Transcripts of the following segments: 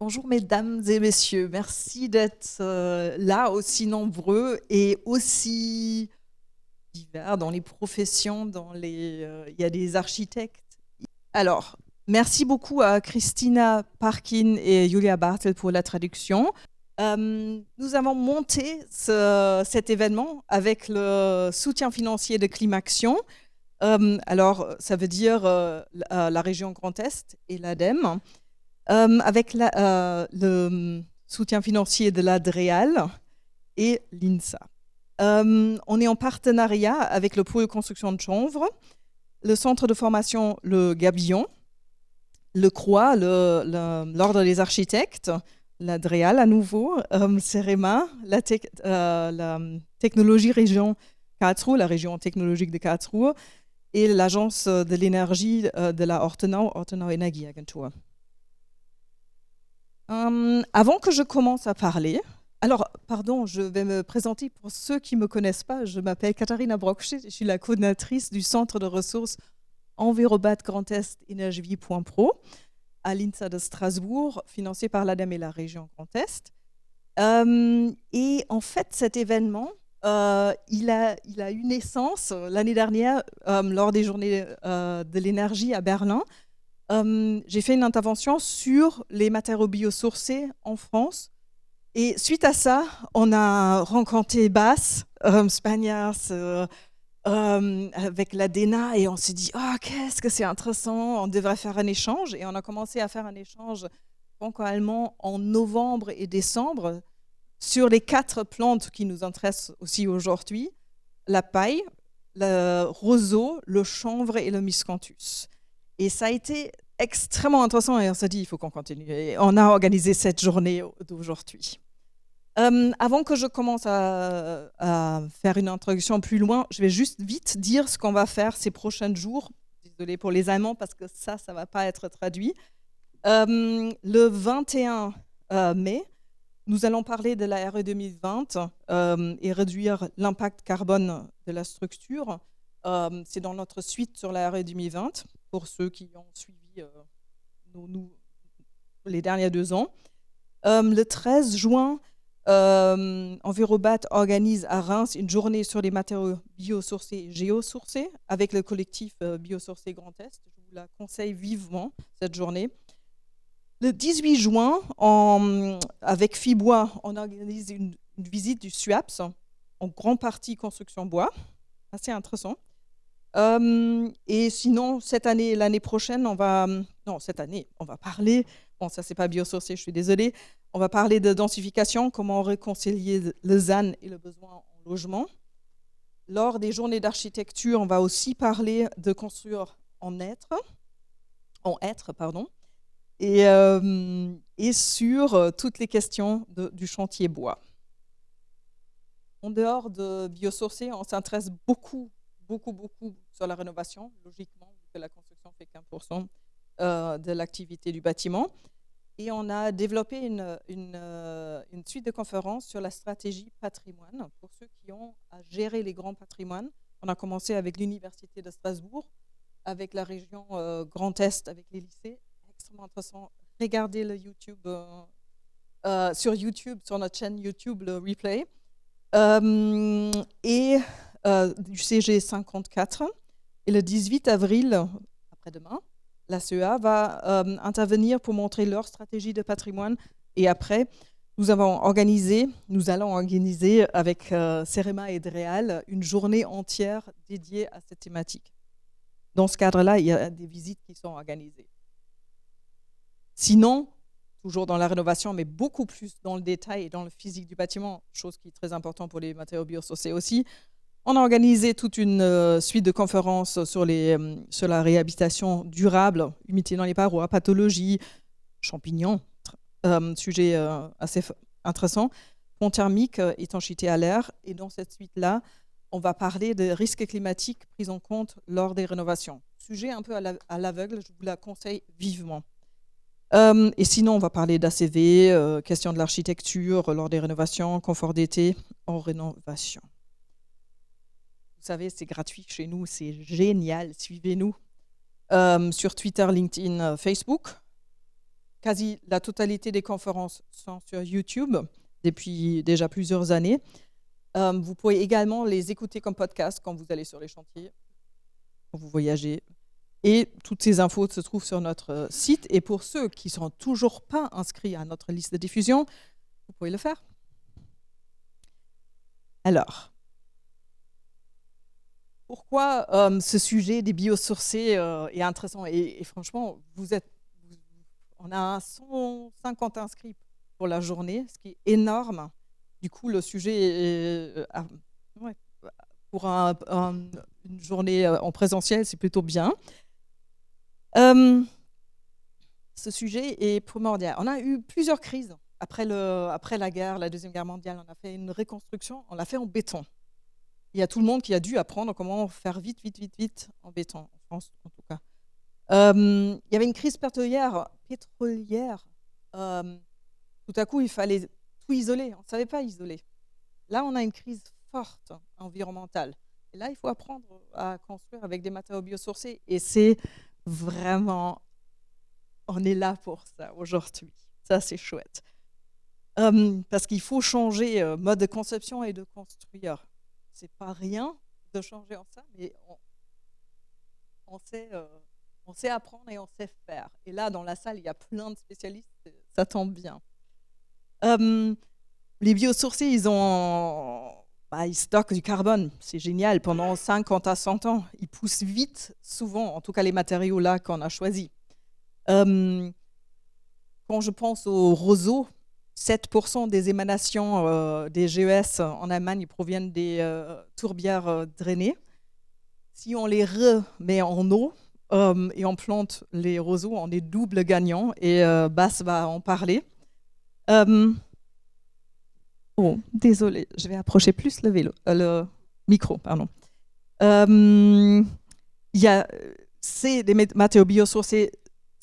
Bonjour mesdames et messieurs, merci d'être là aussi nombreux et aussi divers dans les professions, il y a des architectes. Alors, merci beaucoup à Christina Parkin et Julia Bartel pour la traduction. Nous avons monté cet événement avec le soutien financier de Climaction. Alors, ça veut dire la région Grand Est et l'ADEME. Avec le soutien financier de l'ADREAL et l'INSA. On est en partenariat avec le pôle construction de chanvre, le centre de formation Le Gabillon, le CROA, l'Ordre des architectes, l'ADREAL à nouveau, CEREMA, la technologie région Karlsruhe, la région technologique de Karlsruhe, et l'agence de l'énergie de la Ortenau Energieagentur. Avant que je commence à parler, alors, pardon, je vais me présenter pour ceux qui ne me connaissent pas. Je m'appelle Katharina Brockstedt, je suis la coordinatrice du Centre de ressources Envirobat Grand Est Énergie.pro à l'INSA de Strasbourg, financé par l'ADEME et la région Grand Est. Et en fait, cet événement, il a eu naissance l'année dernière lors des journées de l'énergie à Berlin. J'ai fait une intervention sur les matériaux biosourcés en France. Et suite à ça, on a rencontré BAS, Spanias, avec l'ADENA, et on s'est dit, oh, qu'est-ce que c'est intéressant, on devrait faire un échange. Et on a commencé à faire un échange franco-allemand en novembre et décembre sur les 4 plantes qui nous intéressent aussi aujourd'hui, la paille, le roseau, le chanvre et le miscanthus. Et ça a été extrêmement intéressant et on s'est dit, il faut qu'on continue. Et on a organisé cette journée d'aujourd'hui. Avant que je commence à faire une introduction plus loin, je vais juste vite dire ce qu'on va faire ces prochains jours. Désolée pour les Allemands parce que ça ne va pas être traduit. Le 21 mai, nous allons parler de la RE 2020 et réduire l'impact carbone de la structure. C'est dans notre suite sur la RE 2020 pour ceux qui ont suivi les derniers 2 ans. Le 13 juin, Envirobat organise à Reims une journée sur les matériaux biosourcés et géosourcés avec le collectif Biosourcés Grand Est. Je vous la conseille vivement, cette journée. Le 18 juin, avec Fibois, on organise une visite du SUAPS, en grande partie construction bois. Assez intéressant. Et sinon, cette année et l'année prochaine, on va parler, bon, ça c'est pas biosourcé, je suis désolée, on va parler de densification, comment réconcilier le ZAN et le besoin en logement. Lors des journées d'architecture, on va aussi parler de construire en être, et sur toutes les questions du chantier bois. En dehors de biosourcé, on s'intéresse beaucoup sur la rénovation, logiquement, vu que la construction fait 15% de l'activité du bâtiment. Et on a développé une suite de conférences sur la stratégie patrimoine pour ceux qui ont à gérer les grands patrimoines. On a commencé avec l'Université de Strasbourg, avec la région Grand Est, avec les lycées. Extrêmement intéressant. Regardez le YouTube, sur notre chaîne YouTube, le replay. Du CG 54. Et le 18 avril, après-demain, la CEA va intervenir pour montrer leur stratégie de patrimoine. Et après, nous allons organiser avec CEREMA et DREAL une journée entière dédiée à cette thématique. Dans ce cadre-là, il y a des visites qui sont organisées. Sinon, toujours dans la rénovation, mais beaucoup plus dans le détail et dans le physique du bâtiment, chose qui est très importante pour les matériaux biosourcés aussi. On a organisé toute une suite de conférences sur la réhabilitation durable, humidité dans les parois, pathologie, champignons, sujet assez intéressant, pont thermique, étanchéité à l'air. Et dans cette suite-là, on va parler des risques climatiques pris en compte lors des rénovations. Sujet un peu à l'aveugle, je vous la conseille vivement. Et sinon, on va parler d'ACV, question de l'architecture lors des rénovations, confort d'été en rénovation. Vous savez, c'est gratuit chez nous, c'est génial. Suivez-nous sur Twitter, LinkedIn, Facebook. quasi la totalité des conférences sont sur YouTube depuis déjà plusieurs années. Vous pouvez également les écouter comme podcast quand vous allez sur les chantiers, quand vous voyagez. Et toutes ces infos se trouvent sur notre site. Et pour ceux qui ne sont toujours pas inscrits à notre liste de diffusion, vous pouvez le faire. Alors, pourquoi ce sujet des biosourcés est intéressant et franchement, on a 150 inscrits pour la journée, ce qui est énorme. Du coup, le sujet est, pour une journée en présentiel, c'est plutôt bien. Ce sujet est primordial. On a eu plusieurs crises après la guerre, la Deuxième Guerre mondiale. On a fait une reconstruction, on l'a fait en béton. Il y a tout le monde qui a dû apprendre comment faire vite en béton, en France en tout cas. Il y avait une crise pétrolière. Tout à coup, il fallait tout isoler. On ne savait pas isoler. Là, on a une crise forte environnementale. Et là, il faut apprendre à construire avec des matériaux biosourcés. Et c'est vraiment, on est là pour ça aujourd'hui. Ça, c'est chouette. Parce qu'il faut changer mode de conception et de construire. C'est pas rien de changer en ça, mais on sait apprendre et on sait faire. Et là, dans la salle, il y a plein de spécialistes, ça tombe bien. Les biosourcés, ils stockent du carbone, c'est génial, pendant 50 à 100 ans. Ils poussent vite, souvent, en tout cas les matériaux là qu'on a choisis. Quand je pense aux roseaux, 7% des émanations des GES en Allemagne proviennent des tourbières drainées. Si on les remet en eau et on plante les roseaux, on est double gagnant et Bas va en parler. Désolé, je vais approcher plus le micro, pardon. C'est des matériaux biosourcés.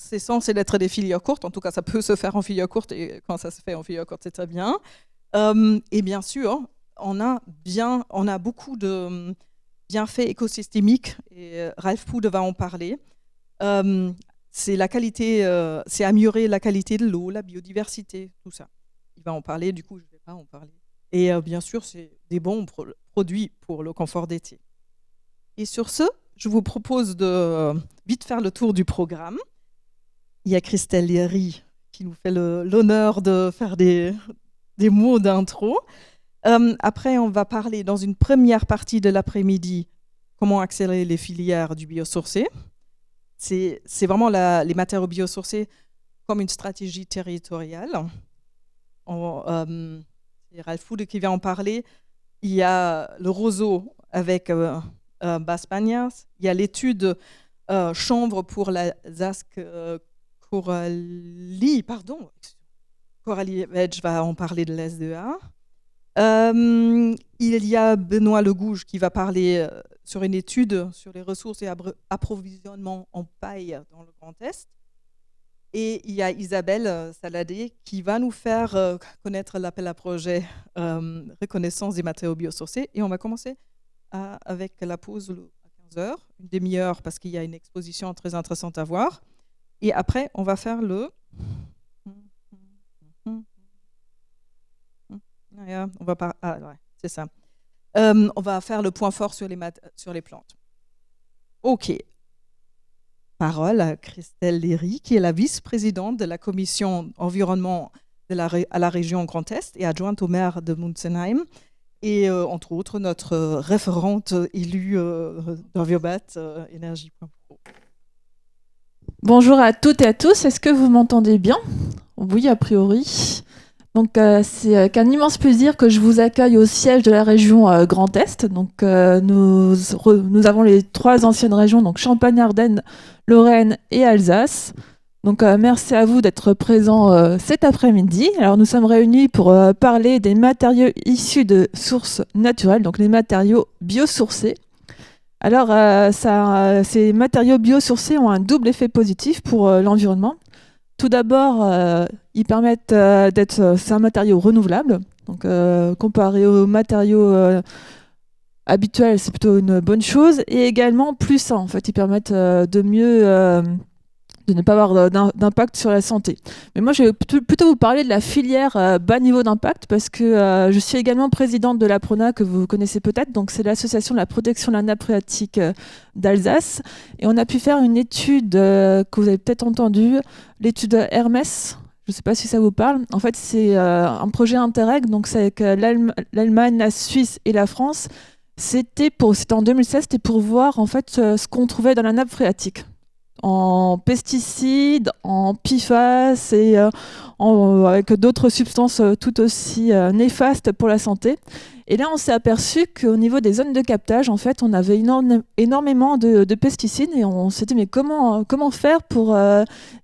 C'est censé être des filières courtes, en tout cas ça peut se faire en filière courte et quand ça se fait en filière courte c'est très bien. Et bien sûr, on a beaucoup de bienfaits écosystémiques et Ralph Poud va en parler. C'est améliorer la qualité de l'eau, la biodiversité, tout ça. Il va en parler, du coup je ne vais pas en parler. Et bien sûr, c'est des bons produits pour le confort d'été. Et sur ce, je vous propose de vite faire le tour du programme. Il y a Christelle Léry qui nous fait l'honneur de faire des mots d'intro. Après, on va parler dans une première partie de l'après-midi comment accélérer les filières du biosourcé. C'est vraiment les matériaux biosourcés comme une stratégie territoriale. C'est Ralph Poud qui va en parler. Il y a le roseau avec Bas Pagnas. Il y a l'étude chanvre pour la ZASC Coralie Vedge va en parler de l'SDA. Il y a Benoît Legouge qui va parler sur une étude sur les ressources et approvisionnement en paille dans le Grand Est. Et il y a Isabelle Saladé qui va nous faire connaître l'appel à projet reconnaissance des matériaux biosourcés. Et on va commencer avec la pause à 15h, une demi-heure parce qu'il y a une exposition très intéressante à voir. Et après, on va faire c'est ça. On va faire le point fort sur les plantes. OK. Parole à Christelle Léry, qui est la vice-présidente de la commission environnement à la région Grand Est et adjointe au maire de Munzenheim. Et entre autres, notre référente élue d'Enviobat Énergie.pro. Bonjour à toutes et à tous, est-ce que vous m'entendez bien ? Oui, a priori. Donc, c'est qu'un immense plaisir que je vous accueille au siège de la région Grand Est. Donc, nous avons les 3 anciennes régions, donc Champagne, Ardennes, Lorraine et Alsace. Donc, merci à vous d'être présents cet après-midi. Alors, nous sommes réunis pour parler des matériaux issus de sources naturelles, donc les matériaux biosourcés. Alors, ces matériaux biosourcés ont un double effet positif pour l'environnement. Tout d'abord, ils permettent c'est un matériau renouvelable. Donc, comparé aux matériaux habituels, c'est plutôt une bonne chose. Et également plus sain. En fait, ils permettent de de ne pas avoir d'impact sur la santé. Mais moi, je vais plutôt vous parler de la filière bas niveau d'impact parce que je suis également présidente de l'APRONA que vous connaissez peut-être. Donc, c'est l'association de la protection de la nappe phréatique d'Alsace. Et on a pu faire une étude que vous avez peut-être entendue, l'étude Hermès. Je ne sais pas si ça vous parle. En fait, c'est un projet Interreg. Donc, c'est avec l'Allemagne, la Suisse et la France. C'était en 2016, c'était pour voir en fait ce qu'on trouvait dans la nappe phréatique en pesticides, en PFAS et avec d'autres substances tout aussi néfastes pour la santé. Et là, on s'est aperçu qu'au niveau des zones de captage, en fait, on avait énormément de pesticides et on s'est dit mais comment faire pour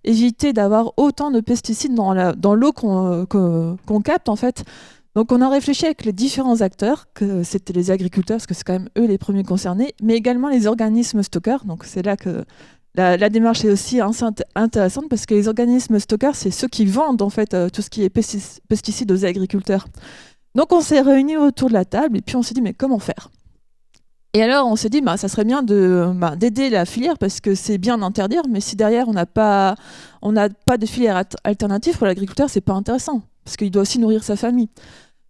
éviter d'avoir autant de pesticides dans l'eau qu'on capte en fait. Donc on a réfléchi avec les différents acteurs, que c'était les agriculteurs, parce que c'est quand même eux les premiers concernés, mais également les organismes stockeurs. Donc c'est là que la démarche est aussi intéressante, parce que les organismes stockeurs, c'est ceux qui vendent en fait tout ce qui est pesticides aux agriculteurs. Donc on s'est réunis autour de la table et puis on s'est dit mais comment faire ? Et alors on s'est dit ça serait bien d'aider la filière, parce que c'est bien d'interdire, mais si derrière on n'a pas de filière alternative pour l'agriculteur, c'est pas intéressant, parce qu'il doit aussi nourrir sa famille.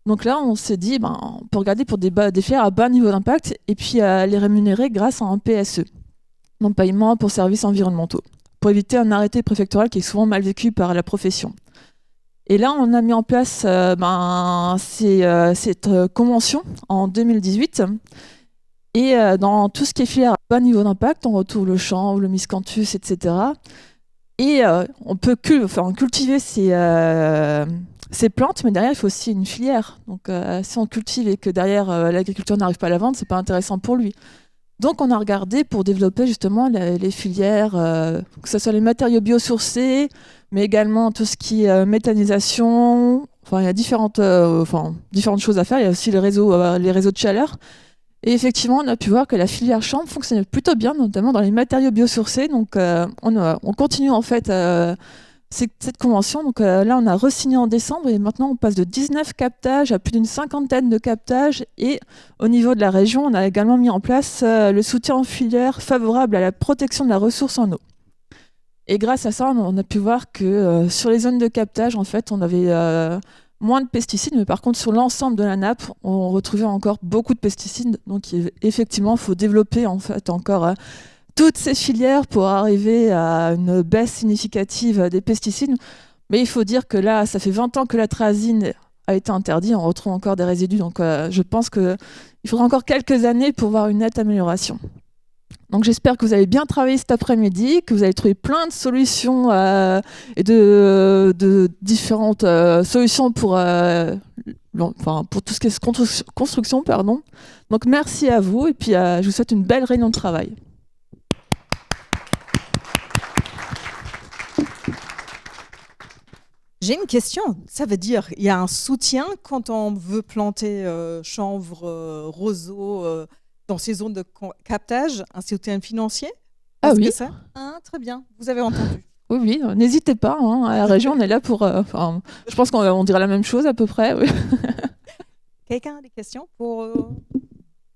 Donc là, on s'est dit, on peut regarder pour des filières à bas niveau d'impact et puis les rémunérer grâce à un PSE, donc paiement pour services environnementaux, pour éviter un arrêté préfectoral qui est souvent mal vécu par la profession. Et là, on a mis en place cette convention en 2018. Et dans tout ce qui est filière à bas niveau d'impact, on retrouve le chanvre, le miscanthus, etc. Et on peut cultiver ces plantes, mais derrière, il faut aussi une filière. Donc, si on cultive et que derrière, l'agriculteur n'arrive pas à la vendre, c'est pas intéressant pour lui. Donc, on a regardé pour développer justement les filières, que ce soit les matériaux biosourcés, mais également tout ce qui est méthanisation. Enfin, il y a différentes choses à faire. Il y a aussi les réseaux de chaleur. Et effectivement, on a pu voir que la filière chanvre fonctionnait plutôt bien, notamment dans les matériaux biosourcés. Donc, on continue en fait cette convention. Donc là, on a re-signé en décembre et maintenant, on passe de 19 captages à plus d'une 50aine de captages. Et au niveau de la région, on a également mis en place le soutien en filière favorable à la protection de la ressource en eau. Et grâce à ça, on a pu voir que sur les zones de captage, en fait, on avait moins de pesticides, mais par contre, sur l'ensemble de la nappe, on retrouvait encore beaucoup de pesticides. Donc, effectivement, il faut développer en fait encore toutes ces filières pour arriver à une baisse significative des pesticides. Mais il faut dire que là, ça fait 20 ans que l'atrazine a été interdit, on retrouve encore des résidus. Donc, je pense qu'il faudra encore quelques années pour voir une nette amélioration. Donc j'espère que vous avez bien travaillé cet après-midi, que vous avez trouvé plein de solutions et de différentes solutions pour tout ce qui est construction. Donc merci à vous et puis je vous souhaite une belle réunion de travail. J'ai une question. Ça veut dire qu'il y a un soutien quand on veut planter chanvre, roseau dans ces zones de captage, un soutien financier? Oui. Très bien, vous avez entendu. Oui, n'hésitez pas. À la région, on est là pour... je pense qu'on dira la même chose à peu près. Oui. Quelqu'un a des questions pour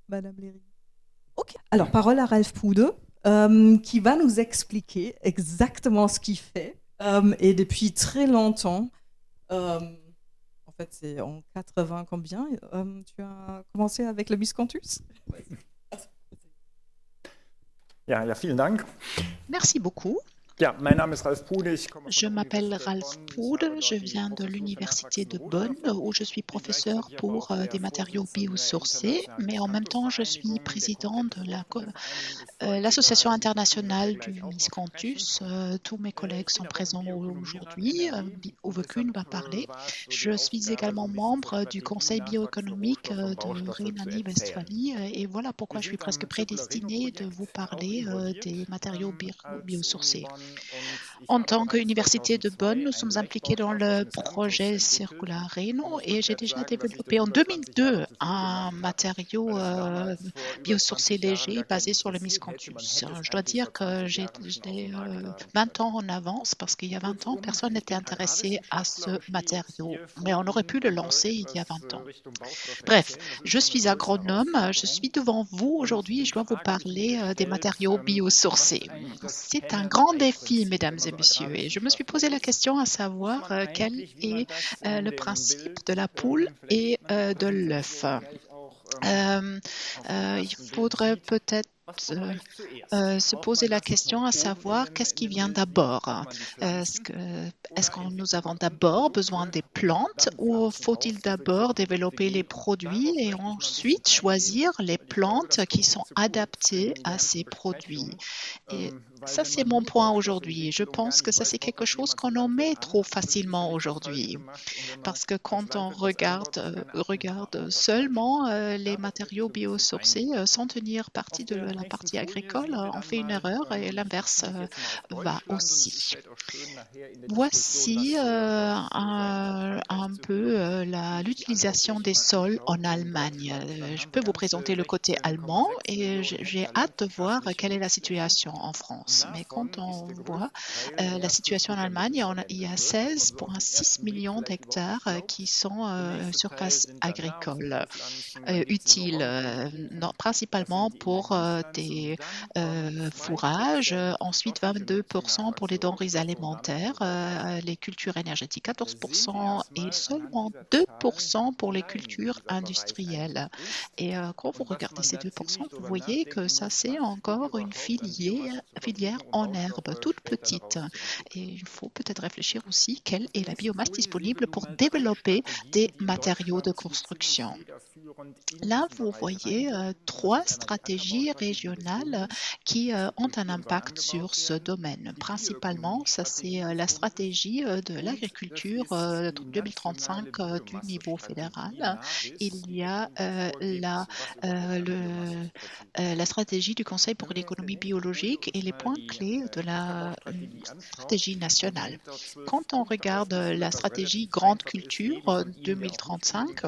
Madame Léry? Ok. Alors, parole à Ralph Pude, qui va nous expliquer exactement ce qu'il fait. Et depuis très longtemps, en fait, c'est en 80 combien, tu as commencé avec le miscanthus? Ja, vielen Dank. Merci beaucoup. Ja, mein Name ist Ralf Pude. Je m'appelle Ralf Pude, je viens de l'université de Bonn où je suis professeur pour des matériaux biosourcés, mais en même temps je suis président de l'association internationale du miscanthus. Tous mes collègues sont présents aujourd'hui, Uwe Kühn va parler. Je suis également membre du conseil bioéconomique de Rhénanie-Westphalie et voilà pourquoi je suis presque prédestinée de vous parler des matériaux biosourcés. En tant qu'université de Bonn, nous sommes impliqués dans le projet Circular Reno et j'ai déjà développé en 2002 un matériau biosourcé léger basé sur le miscanthus. Je dois dire que j'ai 20 ans en avance parce qu'il y a 20 ans, personne n'était intéressé à ce matériau, mais on aurait pu le lancer il y a 20 ans. Bref, je suis agronome, je suis devant vous aujourd'hui et je dois vous parler des matériaux biosourcés. C'est un grand défi, mesdames et et messieurs. Et je me suis posé la question à savoir quel est le principe de la poule et de l'œuf. Il faudrait peut-être se poser la question à savoir qu'est-ce qui vient d'abord. Est-ce que nous avons d'abord besoin des plantes ou faut-il d'abord développer les produits et ensuite choisir les plantes qui sont adaptées à ces produits? Et ça, c'est mon point aujourd'hui. Je pense que ça, c'est quelque chose qu'on omet trop facilement aujourd'hui. Parce que quand on regarde seulement les matériaux biosourcés sans tenir partie de la partie agricole, on fait une erreur et l'inverse va aussi. Voici un peu l'utilisation des sols en Allemagne. Je peux vous présenter le côté allemand et j'ai hâte de voir quelle est la situation en France. Mais quand on voit la situation en Allemagne, il y a 16,6 millions d'hectares qui sont surfaces agricoles utiles, principalement pour des fourrages, ensuite 22% pour les denrées alimentaires, les cultures énergétiques 14% et seulement 2% pour les cultures industrielles. Et quand vous regardez ces 2%, vous voyez que ça c'est encore une filière en herbe, toute petite. Et il faut peut-être réfléchir aussi quelle est la biomasse disponible pour développer des matériaux de construction. Là, vous voyez 3 stratégies régionales qui ont un impact sur ce domaine. Principalement, ça c'est la stratégie de l'agriculture 2035 du niveau fédéral. Il y a la stratégie du Conseil pour l'économie biologique et les points clés de la stratégie nationale. Quand on regarde la stratégie Grande Culture 2035,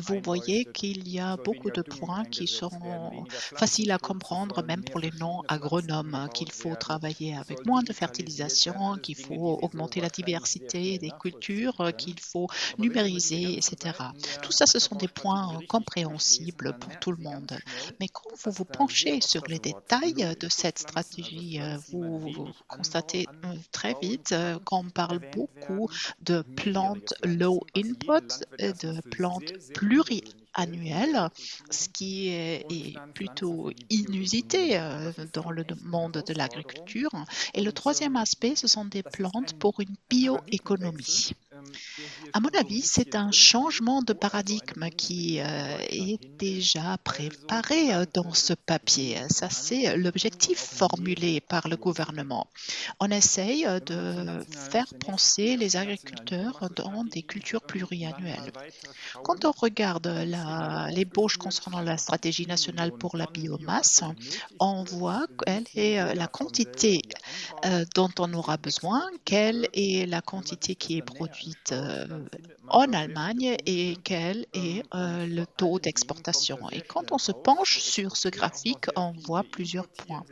vous voyez qu'il y a beaucoup de points qui sont faciles à comprendre, même pour les non-agronomes, qu'il faut travailler avec moins de fertilisation, qu'il faut augmenter la diversité des cultures, qu'il faut numériser, etc. Tout ça, ce sont des points compréhensibles pour tout le monde. Mais quand vous vous penchez sur les détails de cette stratégie, vous constatez très vite qu'on parle beaucoup de plantes low input, de plantes pluriannuelles, ce qui est plutôt inusité dans le monde de l'agriculture. Et le troisième aspect, ce sont des plantes pour une bioéconomie. À mon avis, c'est un changement de paradigme qui est déjà préparé dans ce papier. Ça, c'est l'objectif formulé par le gouvernement. On essaye de faire penser les agriculteurs dans des cultures pluriannuelles. Quand on regarde l'ébauche concernant la stratégie nationale pour la biomasse, on voit quelle est la quantité dont on aura besoin, quelle est la quantité qui est produite en Allemagne et quel est le taux d'exportation. Et quand on se penche sur ce graphique, on voit plusieurs points.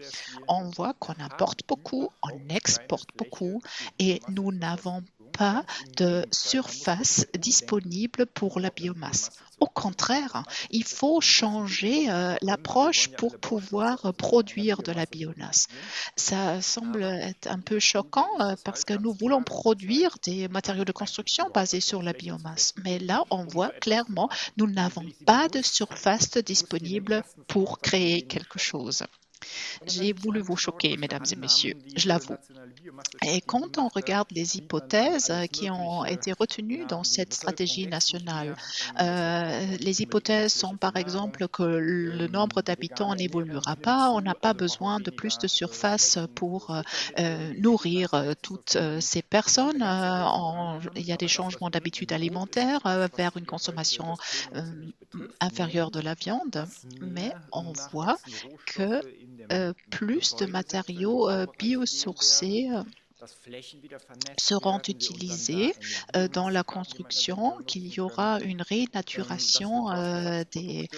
On voit qu'on importe beaucoup, on exporte beaucoup et nous n'avons pas de surface disponible pour la biomasse. Au contraire, il faut changer l'approche pour pouvoir produire de la biomasse. Ça semble être un peu choquant parce que nous voulons produire des matériaux de construction basés sur la biomasse. Mais là, on voit clairement, nous n'avons pas de surface disponible pour créer quelque chose. J'ai voulu vous choquer, mesdames et messieurs, je l'avoue. Et quand on regarde les hypothèses qui ont été retenues dans cette stratégie nationale, les hypothèses sont par exemple que le nombre d'habitants n'évoluera pas, on n'a pas besoin de plus de surface pour nourrir toutes ces personnes. Il y a des changements d'habitudes alimentaires vers une consommation inférieure de la viande, mais on voit que plus de matériaux biosourcés seront utilisés dans la construction, qu'il y aura une rénaturation des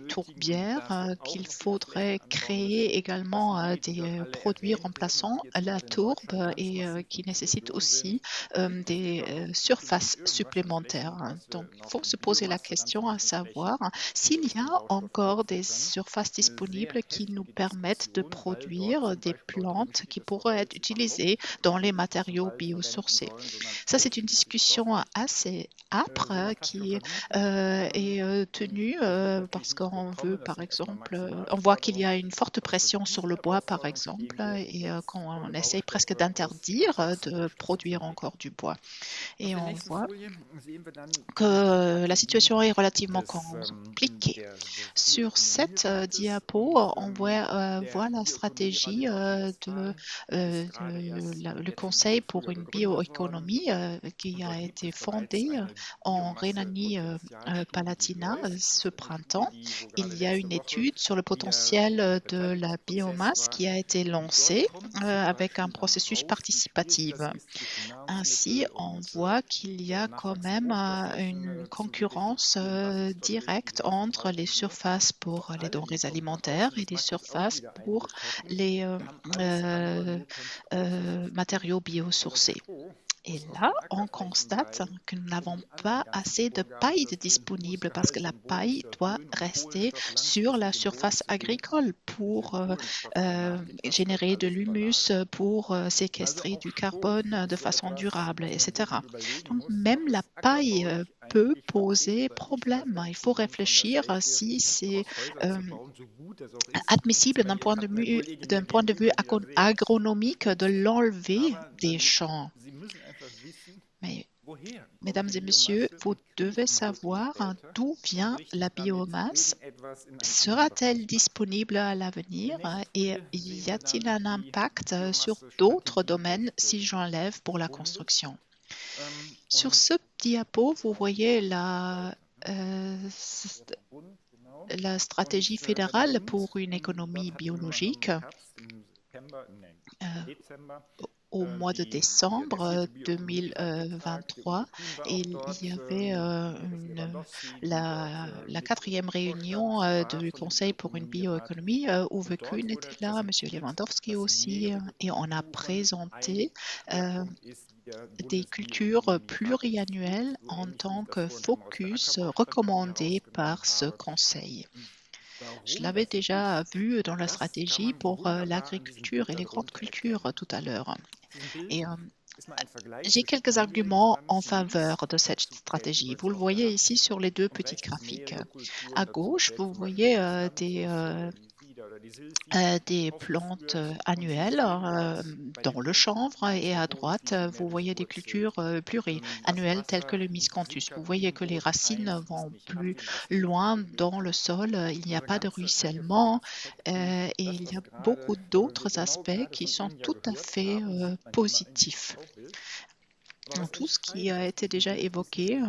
tourbières, qu'il faudrait créer également des produits remplaçant la tourbe et qui nécessitent aussi des surfaces supplémentaires. Donc, il faut se poser la question à savoir s'il y a encore des surfaces disponibles qui nous permettent de produire des plantes qui pourraient être utilisées dans les matériaux biosourcés. Ça, c'est une discussion assez âpre qui est tenue parce qu'on veut, par exemple, on voit qu'il y a une forte pression sur le bois, par exemple, et qu'on essaye presque d'interdire de produire encore du bois. Et on voit que la situation est relativement compliquée. Sur cette diapo, on voit la stratégie le Conseil pour une bioéconomie qui a été fondé en Rhénanie-Palatinat ce printemps. Il y a une étude sur le potentiel de la biomasse qui a été lancée avec un processus participatif. Ainsi, on voit qu'il y a quand même une concurrence directe entre les surfaces pour les denrées alimentaires et les surfaces pour les matériaux biosourcés. Et là, on constate que nous n'avons pas assez de paille disponible parce que la paille doit rester sur la surface agricole pour générer de l'humus, pour séquestrer du carbone de façon durable, etc. Donc, même la paille peut poser problème. Il faut réfléchir si c'est admissible d'un point de vue agronomique de l'enlever des champs. Mais, mesdames et messieurs, vous devez savoir d'où vient la biomasse. Sera-t-elle disponible à l'avenir et y a-t-il un impact sur d'autres domaines si j'enlève pour la construction? Sur ce diapo, vous voyez la stratégie fédérale pour une économie biologique. Au mois de décembre 2023, il y avait la 4e réunion du Conseil pour une bioéconomie. Uwe Kuhn était là, M. Lewandowski aussi, et on a présenté des cultures pluriannuelles en tant que focus recommandé par ce Conseil. Je l'avais déjà vu dans la stratégie pour l'agriculture et les grandes cultures tout à l'heure. Et j'ai quelques arguments en faveur de cette stratégie. Vous le voyez ici sur les deux petites graphiques. À gauche, vous voyez des plantes annuelles dans le chanvre et à droite, vous voyez des cultures pluriannuelles telles que le miscanthus. Vous voyez que les racines vont plus loin dans le sol, il n'y a pas de ruissellement et il y a beaucoup d'autres aspects qui sont tout à fait positifs. Tout ce qui a été déjà évoqué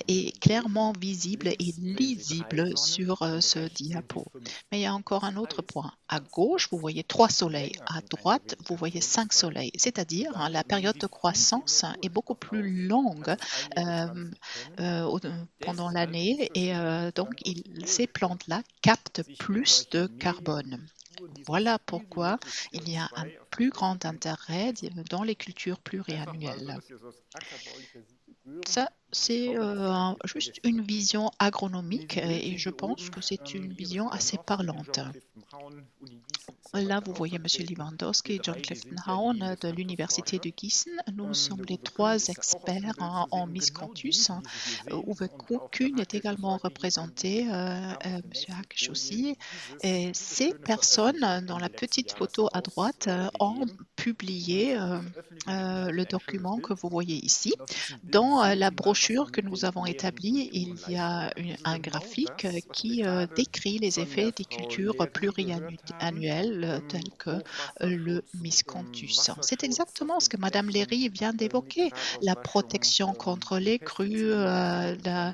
est clairement visible et lisible sur ce diapo. Mais il y a encore un autre point. À gauche, vous voyez 3 soleils. À droite, vous voyez 5 soleils. C'est-à-dire, la période de croissance est beaucoup plus longue pendant l'année et donc ces plantes-là captent plus de carbone. Voilà pourquoi il y a un plus grand intérêt dans les cultures pluriannuelles. Ça, c'est juste une vision agronomique et je pense que c'est une vision assez parlante. Là, vous voyez M. Lewandowski et John Clifton Howard de l'Université de Gießen. Nous sommes les 3 experts en miscanthus. Uwe Kuhn est également représenté, M. Hakisch aussi. Et ces personnes, dans la petite photo à droite, ont publié le document que vous voyez ici. Dans la brochure que nous avons établie, il y a un graphique qui décrit les effets des cultures pluriannuelles telles que le miscanthus. C'est exactement ce que Mme Léry vient d'évoquer, la protection contre les crues, la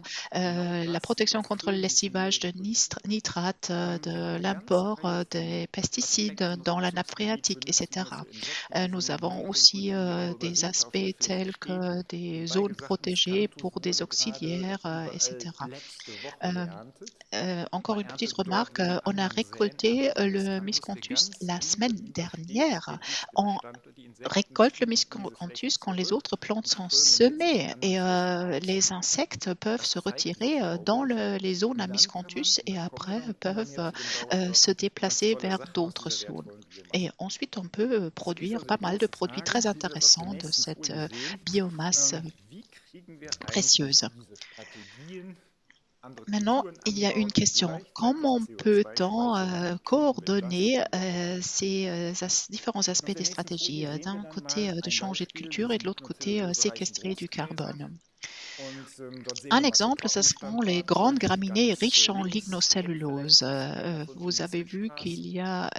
protection contre le lessivage de nitrates, de l'import des pesticides dans la nappe phréatique, etc. Nous avons aussi des aspects tels que des zones protégées pour des auxiliaires, etc. Encore une petite remarque, on a récolté le miscanthus la semaine dernière. On récolte le miscanthus quand les autres plantes sont semées et les insectes peuvent se retirer dans les zones à miscanthus et après peuvent se déplacer vers d'autres zones. Et ensuite, on peut produire pas mal de produits très intéressants de cette biomasse précieuse. Maintenant, il y a une question. Comment peut-on coordonner ces différents aspects des stratégies? D'un côté, de changer de culture et de l'autre côté, séquestrer du carbone. Un exemple, ce seront les grandes graminées riches en lignocellulose. Vous avez vu qu'il y a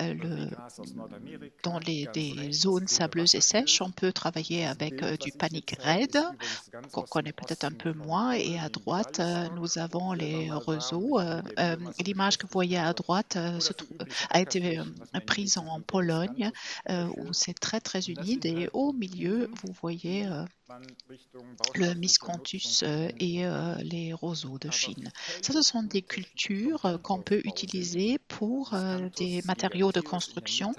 dans des zones sableuses et sèches, on peut travailler avec du panic red, qu'on connaît peut-être un peu moins, et à droite, nous avons les roseaux. L'image que vous voyez à droite a été prise en Pologne, où c'est très très humide, et au milieu, vous voyez le miscanthus et les roseaux de Chine. Ça, ce sont des cultures qu'on peut utiliser pour des matériaux de construction,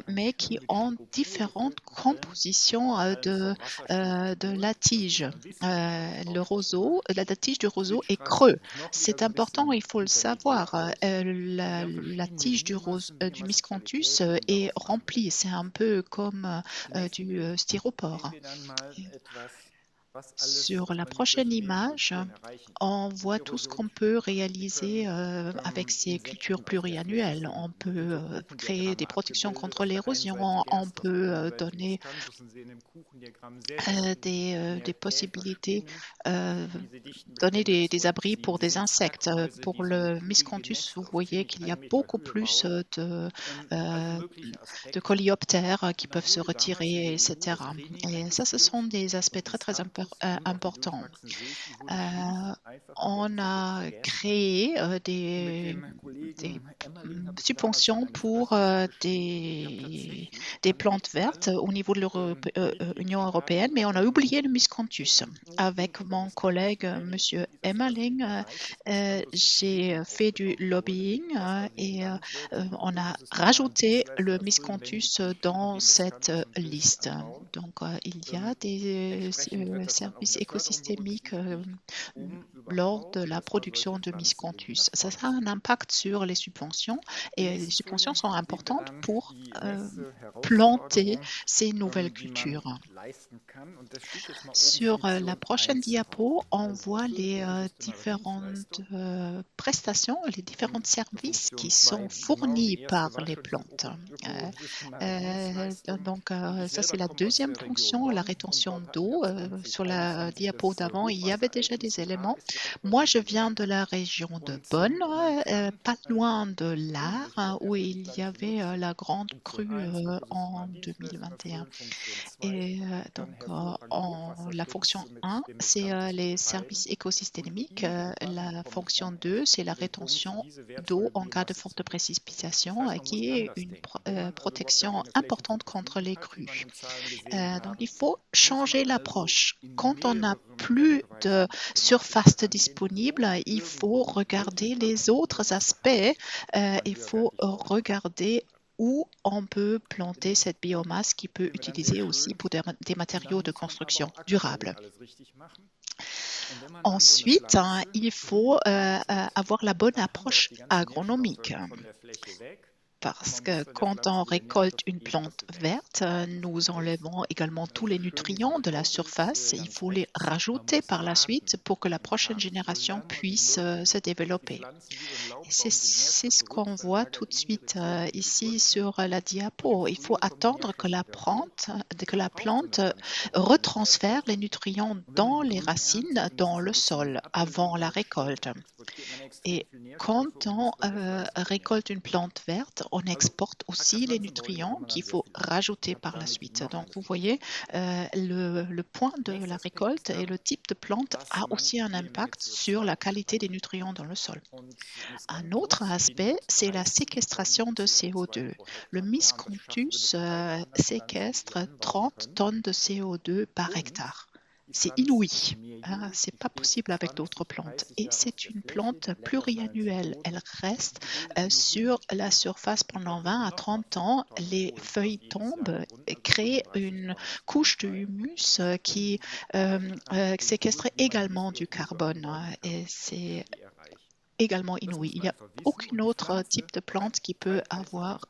mais qui ont différentes compositions de la tige. La tige du roseau est creux. C'est important, il faut le savoir. La tige du miscanthus est remplie. C'est un peu comme du styropore. Sur la prochaine image, on voit tout ce qu'on peut réaliser avec ces cultures pluriannuelles. On peut créer des protections contre l'érosion, on peut donner des possibilités, donner des abris pour des insectes. Pour le miscanthus, vous voyez qu'il y a beaucoup plus de coléoptères qui peuvent se retirer, etc. Et ça, ce sont des aspects très, très importants. On a créé des subventions pour des plantes vertes au niveau de l'Union européenne, mais on a oublié le miscanthus. Avec mon collègue, M. Emmerling, j'ai fait du lobbying et on a rajouté le miscanthus dans cette liste. Donc, il y a des services écosystémiques lors de la production de miscanthus. Ça a un impact sur les subventions et les subventions sont importantes pour planter ces nouvelles cultures. Sur la prochaine diapo, on voit les différentes prestations, les différents services qui sont fournis par les plantes. Donc, ça, c'est la deuxième fonction, la rétention d'eau. Sur la diapo d'avant, il y avait déjà des éléments. Moi, je viens de la région de Bonn, pas loin de l'Aar, où il y avait la grande crue en 2021. Et donc, la fonction 1, c'est les services écosystémiques. La fonction 2, c'est la rétention d'eau en cas de forte précipitation, qui est une protection importante contre les crues. Donc, il faut changer l'approche. Quand on n'a plus de surface disponible, il faut regarder les autres aspects. Il faut regarder où on peut planter cette biomasse qui peut utiliser aussi pour des matériaux de construction durables. Ensuite, il faut avoir la bonne approche agronomique. Parce que quand on récolte une plante verte, nous enlevons également tous les nutriments de la surface. Il faut les rajouter par la suite pour que la prochaine génération puisse se développer. C'est ce qu'on voit tout de suite ici sur la diapo. Il faut attendre que la plante retransfère les nutriments dans les racines, dans le sol, avant la récolte. Et quand on récolte une plante verte, on exporte aussi les nutriments qu'il faut rajouter par la suite. Donc, vous voyez, le point de la récolte et le type de plante a aussi un impact sur la qualité des nutriments dans le sol. Un autre aspect, c'est la séquestration de CO2. Le miscanthus séquestre 30 tonnes de CO2 par hectare. C'est inouï, hein, c'est pas possible avec d'autres plantes. Et c'est une plante pluriannuelle. Elle reste sur la surface pendant 20 à 30 ans. Les feuilles tombent et créent une couche de humus qui séquestre également du carbone. Et c'est également inouï. Il n'y a aucun autre type de plante qui peut avoir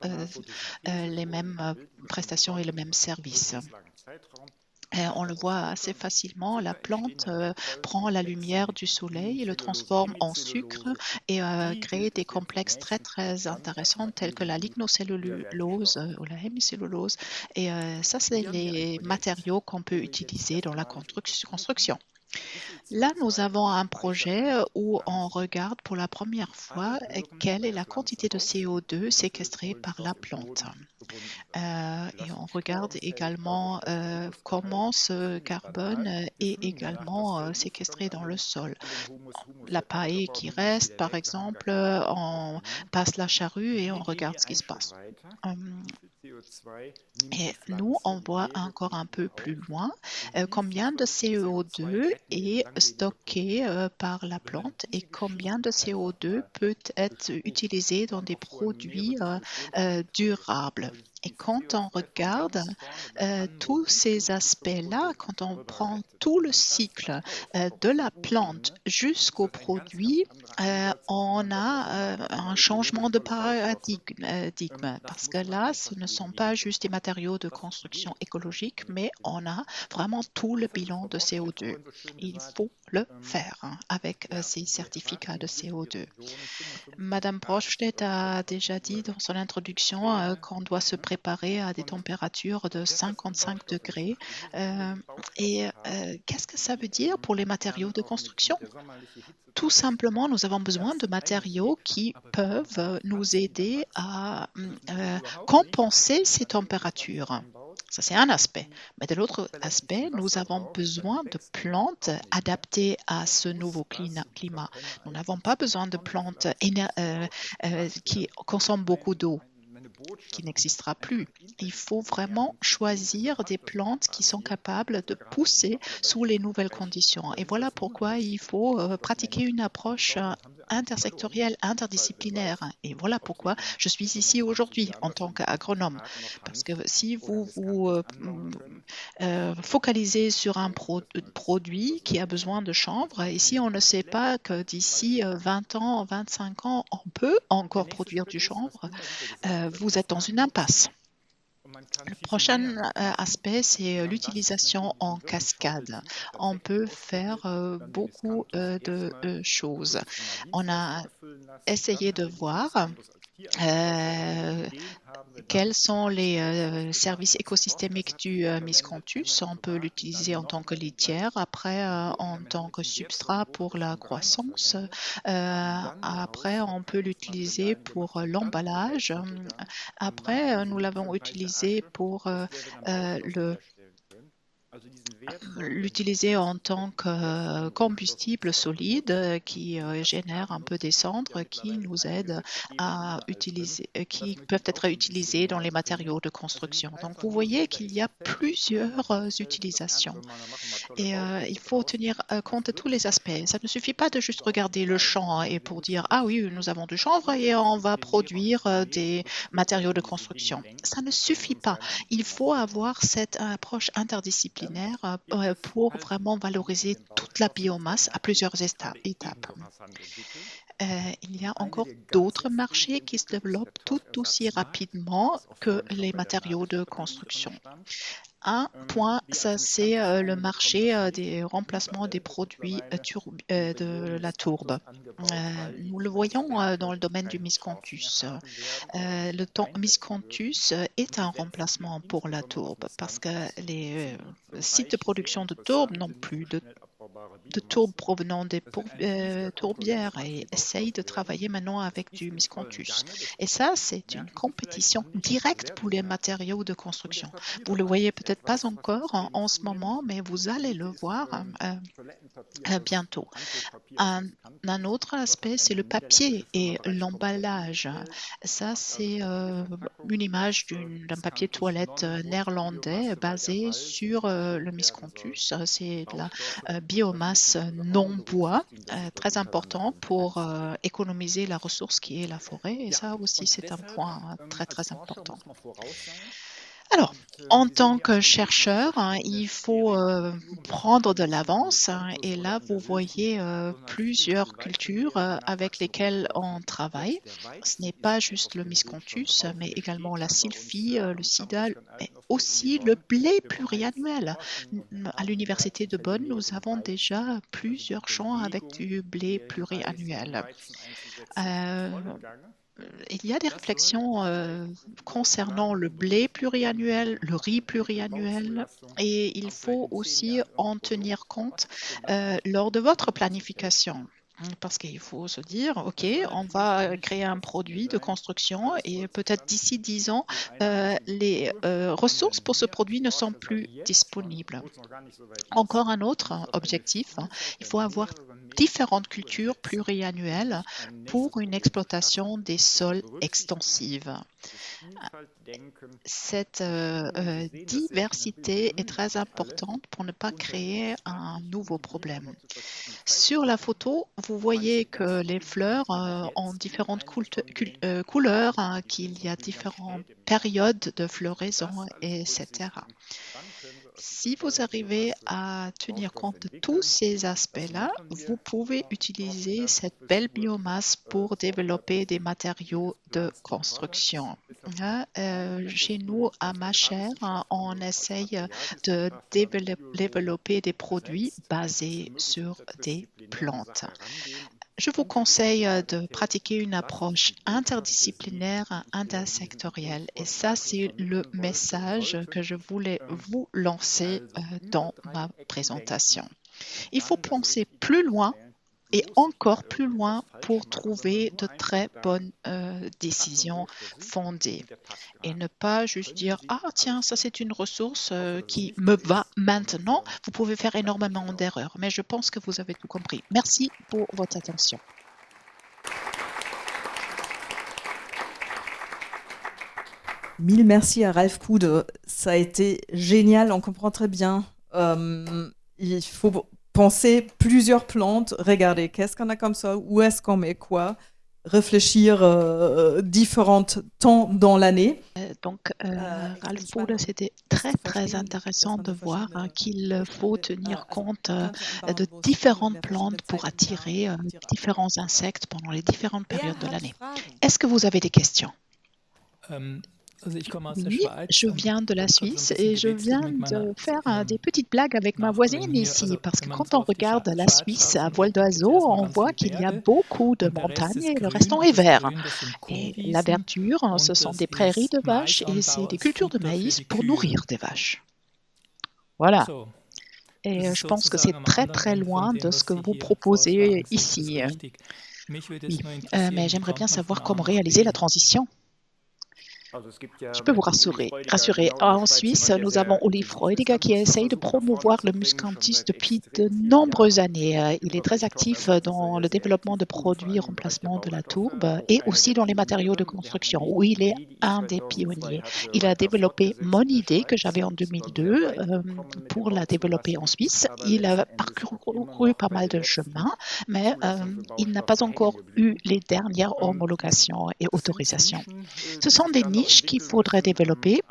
les mêmes prestations et le même service. On le voit assez facilement, la plante prend la lumière du soleil, le transforme en sucre et crée des complexes très très intéressants tels que la lignocellulose ou la hémicellulose. Et ça, c'est les matériaux qu'on peut utiliser dans la construction. Là, nous avons un projet où on regarde pour la première fois quelle est la quantité de CO2 séquestrée par la plante. Et on regarde également comment ce carbone est également séquestré dans le sol. La paille qui reste, par exemple, on passe la charrue et on regarde ce qui se passe. Et nous, on voit encore un peu plus loin combien de CO2 est stocké par la plante et combien de CO2 peut être utilisé dans des produits durables. Et quand on regarde tous ces aspects-là, quand on prend tout le cycle de la plante jusqu'au produit, on a un changement de paradigme parce que là, ce ne sont pas juste des matériaux de construction écologique, mais on a vraiment tout le bilan de CO2. Il faut le faire avec ces certificats de CO2. Madame Brocstedt a déjà dit dans son introduction qu'on doit se préparer à des températures de 55 degrés. Qu'est-ce que ça veut dire pour les matériaux de construction? Tout simplement, nous avons besoin de matériaux qui peuvent nous aider à compenser ces températures. Ça, c'est un aspect. Mais de l'autre aspect, nous avons besoin de plantes adaptées à ce nouveau climat. Nous n'avons pas besoin de plantes qui consomment beaucoup d'eau, qui n'existera plus. Il faut vraiment choisir des plantes qui sont capables de pousser sous les nouvelles conditions. Et voilà pourquoi il faut pratiquer une approche intersectorielle, interdisciplinaire. Et voilà pourquoi je suis ici aujourd'hui en tant qu'agronome. Parce que si vous vous focalisez sur un produit qui a besoin de chanvre, et si on ne sait pas que d'ici 20 ans, 25 ans, on peut encore produire du chanvre, vous êtes dans une impasse. Le prochain aspect, c'est l'utilisation en cascade. On peut faire beaucoup de choses. On a essayé de voir quels sont les services écosystémiques du miscanthus. On peut l'utiliser en tant que litière, après en tant que substrat pour la croissance, après on peut l'utiliser pour l'emballage, après nous l'avons utilisé pour l'utiliser en tant que combustible solide qui génère un peu des cendres qui nous aident à utiliser, qui peuvent être utilisés dans les matériaux de construction. Donc vous voyez qu'il y a plusieurs utilisations et il faut tenir compte de tous les aspects. Ça ne suffit pas de juste regarder le champ et pour dire ah oui, nous avons du chanvre et on va produire des matériaux de construction. Ça ne suffit pas. Il faut avoir cette approche interdisciplinaire pour vraiment valoriser toute la biomasse à plusieurs étapes. Il y a encore d'autres marchés qui se développent tout aussi rapidement que les matériaux de construction. Un point, ça c'est le marché des remplacements des produits de la tourbe. Nous le voyons dans le domaine du miscanthus. Le miscanthus est un remplacement pour la tourbe parce que les sites de production de tourbe n'ont plus de tourbe provenant des tourbières et essaye de travailler maintenant avec du miscanthus. Et ça, c'est une compétition directe pour les matériaux de construction. Vous le voyez peut-être pas encore en ce moment, mais vous allez le voir bientôt. Un autre aspect, c'est le papier et l'emballage. Ça, c'est une image d'un papier toilette néerlandais basé sur le miscanthus. C'est de la biomasse non-bois, très important pour économiser la ressource qui est la forêt. Et ça aussi, c'est un point très, très important. Alors, en tant que chercheur, il faut prendre de l'avance et là, vous voyez plusieurs cultures avec lesquelles on travaille. Ce n'est pas juste le miscanthus, mais également la sylphie, le sida, mais aussi le blé pluriannuel. À l'Université de Bonn, nous avons déjà plusieurs champs avec du blé pluriannuel. Il y a des réflexions concernant le blé pluriannuel, le riz pluriannuel, et il faut aussi en tenir compte lors de votre planification. Parce qu'il faut se dire, OK, on va créer un produit de construction et peut-être d'ici 10 ans, les ressources pour ce produit ne sont plus disponibles. Encore un autre objectif, il faut avoir différentes cultures pluriannuelles pour une exploitation des sols extensive. Cette diversité est très importante pour ne pas créer un nouveau problème. Sur la photo, vous voyez que les fleurs ont différentes couleurs, qu'il y a différentes périodes de floraison, etc. Si vous arrivez à tenir compte de tous ces aspects-là, vous pouvez utiliser cette belle biomasse pour développer des matériaux de construction. Chez nous, à Macher, on essaye de développer des produits basés sur des plantes. Je vous conseille de pratiquer une approche interdisciplinaire, intersectorielle. Et ça, c'est le message que je voulais vous lancer dans ma présentation. Il faut penser plus loin et encore plus loin pour trouver de très bonnes décisions fondées. Et ne pas juste dire « Ah tiens, ça c'est une ressource qui me va maintenant ». Vous pouvez faire énormément d'erreurs, mais je pense que vous avez tout compris. Merci pour votre attention. Mille merci à Ralf Pude. Ça a été génial, on comprend très bien. Il faut penser plusieurs plantes, regarder qu'est-ce qu'on a comme ça, où est-ce qu'on met quoi, réfléchir différents temps dans l'année. Donc, Ralf Pude, c'était très, très intéressant de voir qu'il faut tenir compte de différentes plantes pour attirer différents insectes pendant les différentes périodes de l'année. Est-ce que vous avez des questions? Oui, je viens de la Suisse et je viens de faire des petites blagues avec ma voisine ici parce que quand on regarde la Suisse à vol d'oiseau, on voit qu'il y a beaucoup de montagnes et le restant est vert. Et la verdure, ce sont des prairies de vaches et c'est des cultures de maïs pour nourrir des vaches. Voilà. Et je pense que c'est très très loin de ce que vous proposez ici. Oui. Mais j'aimerais bien savoir comment réaliser la transition. Je peux vous rassurer. En Suisse, nous avons Uli Freudiger qui essaye de promouvoir le miscanthus depuis de nombreuses années. Il est très actif dans le développement de produits remplacement de la tourbe et aussi dans les matériaux de construction, où il est un des pionniers. Il a développé mon idée que j'avais en 2002 pour la développer en Suisse. Il a parcouru pas mal de chemins, mais il n'a pas encore eu les dernières homologations et autorisations. Ce sont des niches qu'il faudrait développer,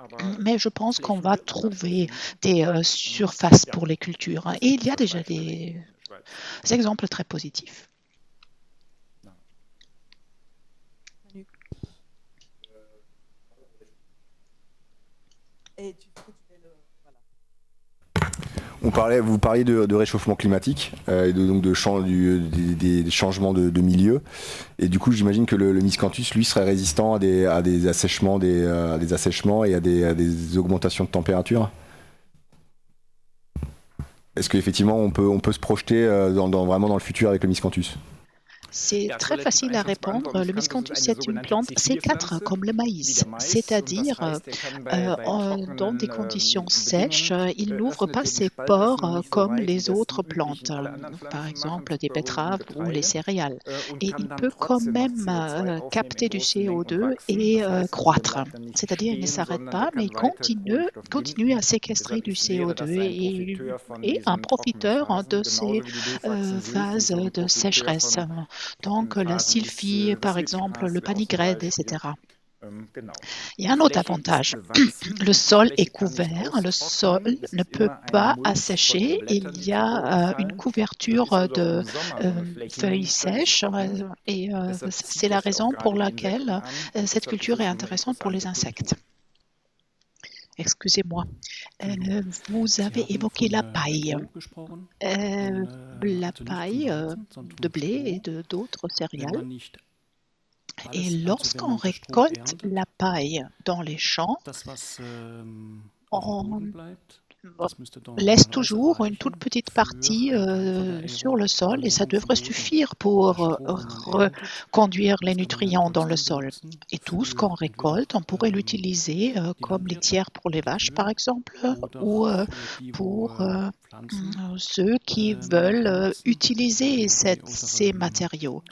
mais je pense qu'on va trouver des surfaces pour les cultures. Et il y a déjà des exemples très positifs. Vous parliez de réchauffement climatique et donc des changements de milieu. Et du coup, j'imagine que le miscanthus, lui, serait résistant à des assèchements, et à des augmentations de température. est-ce qu'effectivement on peut se projeter vraiment dans le futur avec le miscanthus? C'est très facile à répondre. Le miscanthus, c'est une plante C4 comme le maïs, c'est-à-dire dans des conditions sèches, il n'ouvre pas ses pores comme les autres plantes, par exemple des betteraves ou les céréales. Et il peut quand même capter du CO2 et croître. C'est-à-dire il ne s'arrête pas, mais il continue à séquestrer du CO2 et un profiteur de ces phases de sécheresse. Donc la sylphie, par exemple, le panigrède, etc. Il y a un autre avantage. Le sol est couvert, le sol ne peut pas assécher. Il y a une couverture de feuilles sèches et c'est la raison pour laquelle cette culture est intéressante pour les insectes. Excusez-moi. Vous avez évoqué la paille. La paille de blé et d'autres céréales. Et lorsqu'on récolte la paille dans les champs, on laisse toujours une toute petite partie sur le sol et ça devrait suffire pour reconduire les nutriments dans le sol. Et tout ce qu'on récolte, on pourrait l'utiliser comme litière pour les vaches, par exemple, ou pour ceux qui veulent utiliser ces matériaux.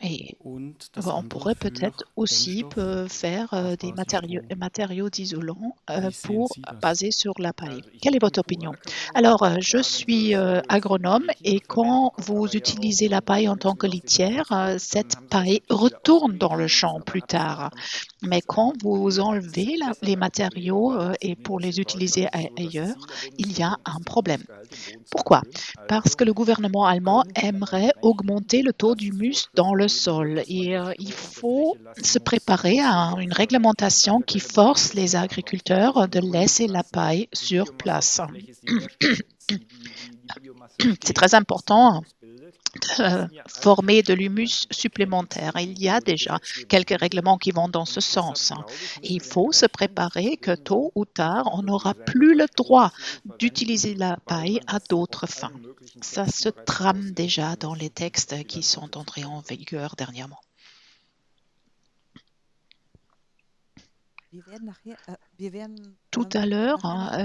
Et on pourrait peut-être aussi faire des matériaux d'isolant basés sur la paille. Quelle est votre opinion? Alors, je suis agronome et quand vous utilisez la paille en tant que litière, cette paille retourne dans le champ plus tard. Mais quand vous enlevez les matériaux et pour les utiliser ailleurs, il y a un problème. Pourquoi? Parce que le gouvernement allemand aimerait augmenter le taux d'humus dans le sol et il faut se préparer à une réglementation qui force les agriculteurs de laisser la paille sur place. C'est très important de former de l'humus supplémentaire. Il y a déjà quelques règlements qui vont dans ce sens. Il faut se préparer que tôt ou tard, on n'aura plus le droit d'utiliser la paille à d'autres fins. Ça se trame déjà dans les textes qui sont entrés en vigueur dernièrement. Tout à l'heure,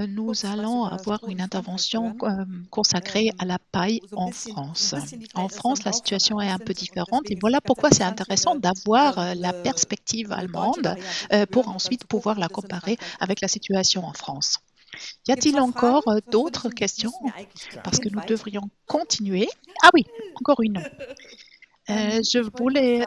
nous allons avoir une intervention consacrée à la paille en France. En France, la situation est un peu différente et voilà pourquoi c'est intéressant d'avoir la perspective allemande pour ensuite pouvoir la comparer avec la situation en France. Y a-t-il encore d'autres questions? Parce que nous devrions continuer. Ah oui, encore une. Je voulais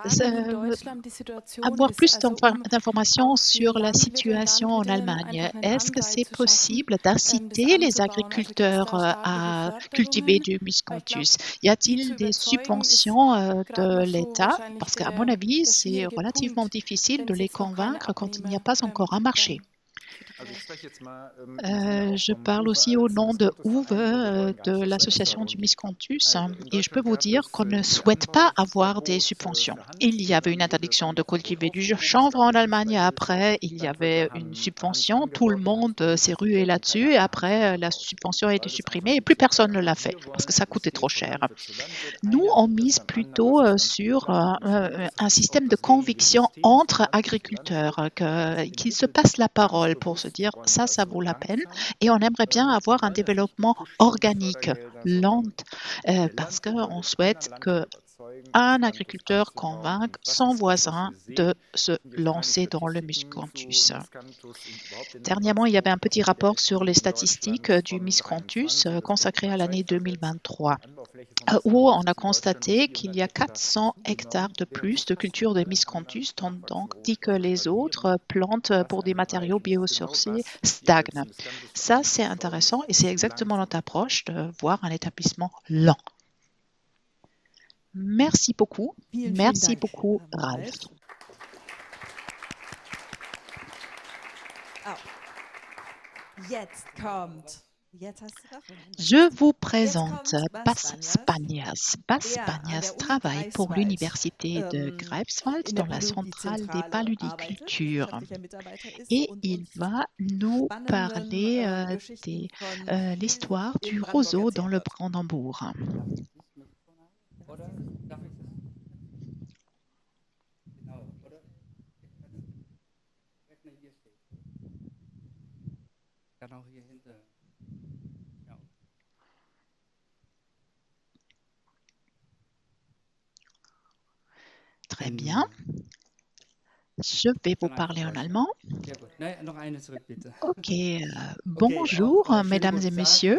avoir plus d'informations sur la situation en Allemagne. Est-ce que c'est possible d'inciter les agriculteurs à cultiver du miscanthus? Y a-t-il des subventions de l'État? Parce qu'à mon avis, c'est relativement difficile de les convaincre quand il n'y a pas encore un marché. Je parle aussi au nom de Uwe, de l'association du miscanthus, et je peux vous dire qu'on ne souhaite pas avoir des subventions. Il y avait une interdiction de cultiver du chanvre en Allemagne, après il y avait une subvention, tout le monde s'est rué là-dessus, et après la subvention a été supprimée et plus personne ne l'a fait parce que ça coûtait trop cher. Nous, on mise plutôt sur un système de conviction entre agriculteurs, qu'ils se passent la parole pour se dire ça vaut la peine et on aimerait bien avoir un développement organique, lent, parce qu'on souhaite qu'un agriculteur convainque son voisin de se lancer dans le miscanthus. Dernièrement, il y avait un petit rapport sur les statistiques du miscanthus consacré à l'année 2023, où on a constaté qu'il y a 400 hectares de plus de culture de miscanthus, tandis que les autres plantes pour des matériaux biosourcés stagnent. Ça, c'est intéressant et c'est exactement notre approche de voir un établissement lent. Merci beaucoup. Merci beaucoup, Ralf. Je vous présente Bas Spanias. Bas Spanias travaille pour l'université de Greifswald dans la centrale des paludicultures et il va nous parler de l'histoire du roseau dans le Brandembourg. Très bien. Je vais vous parler en allemand. Ok, bonjour mesdames et messieurs.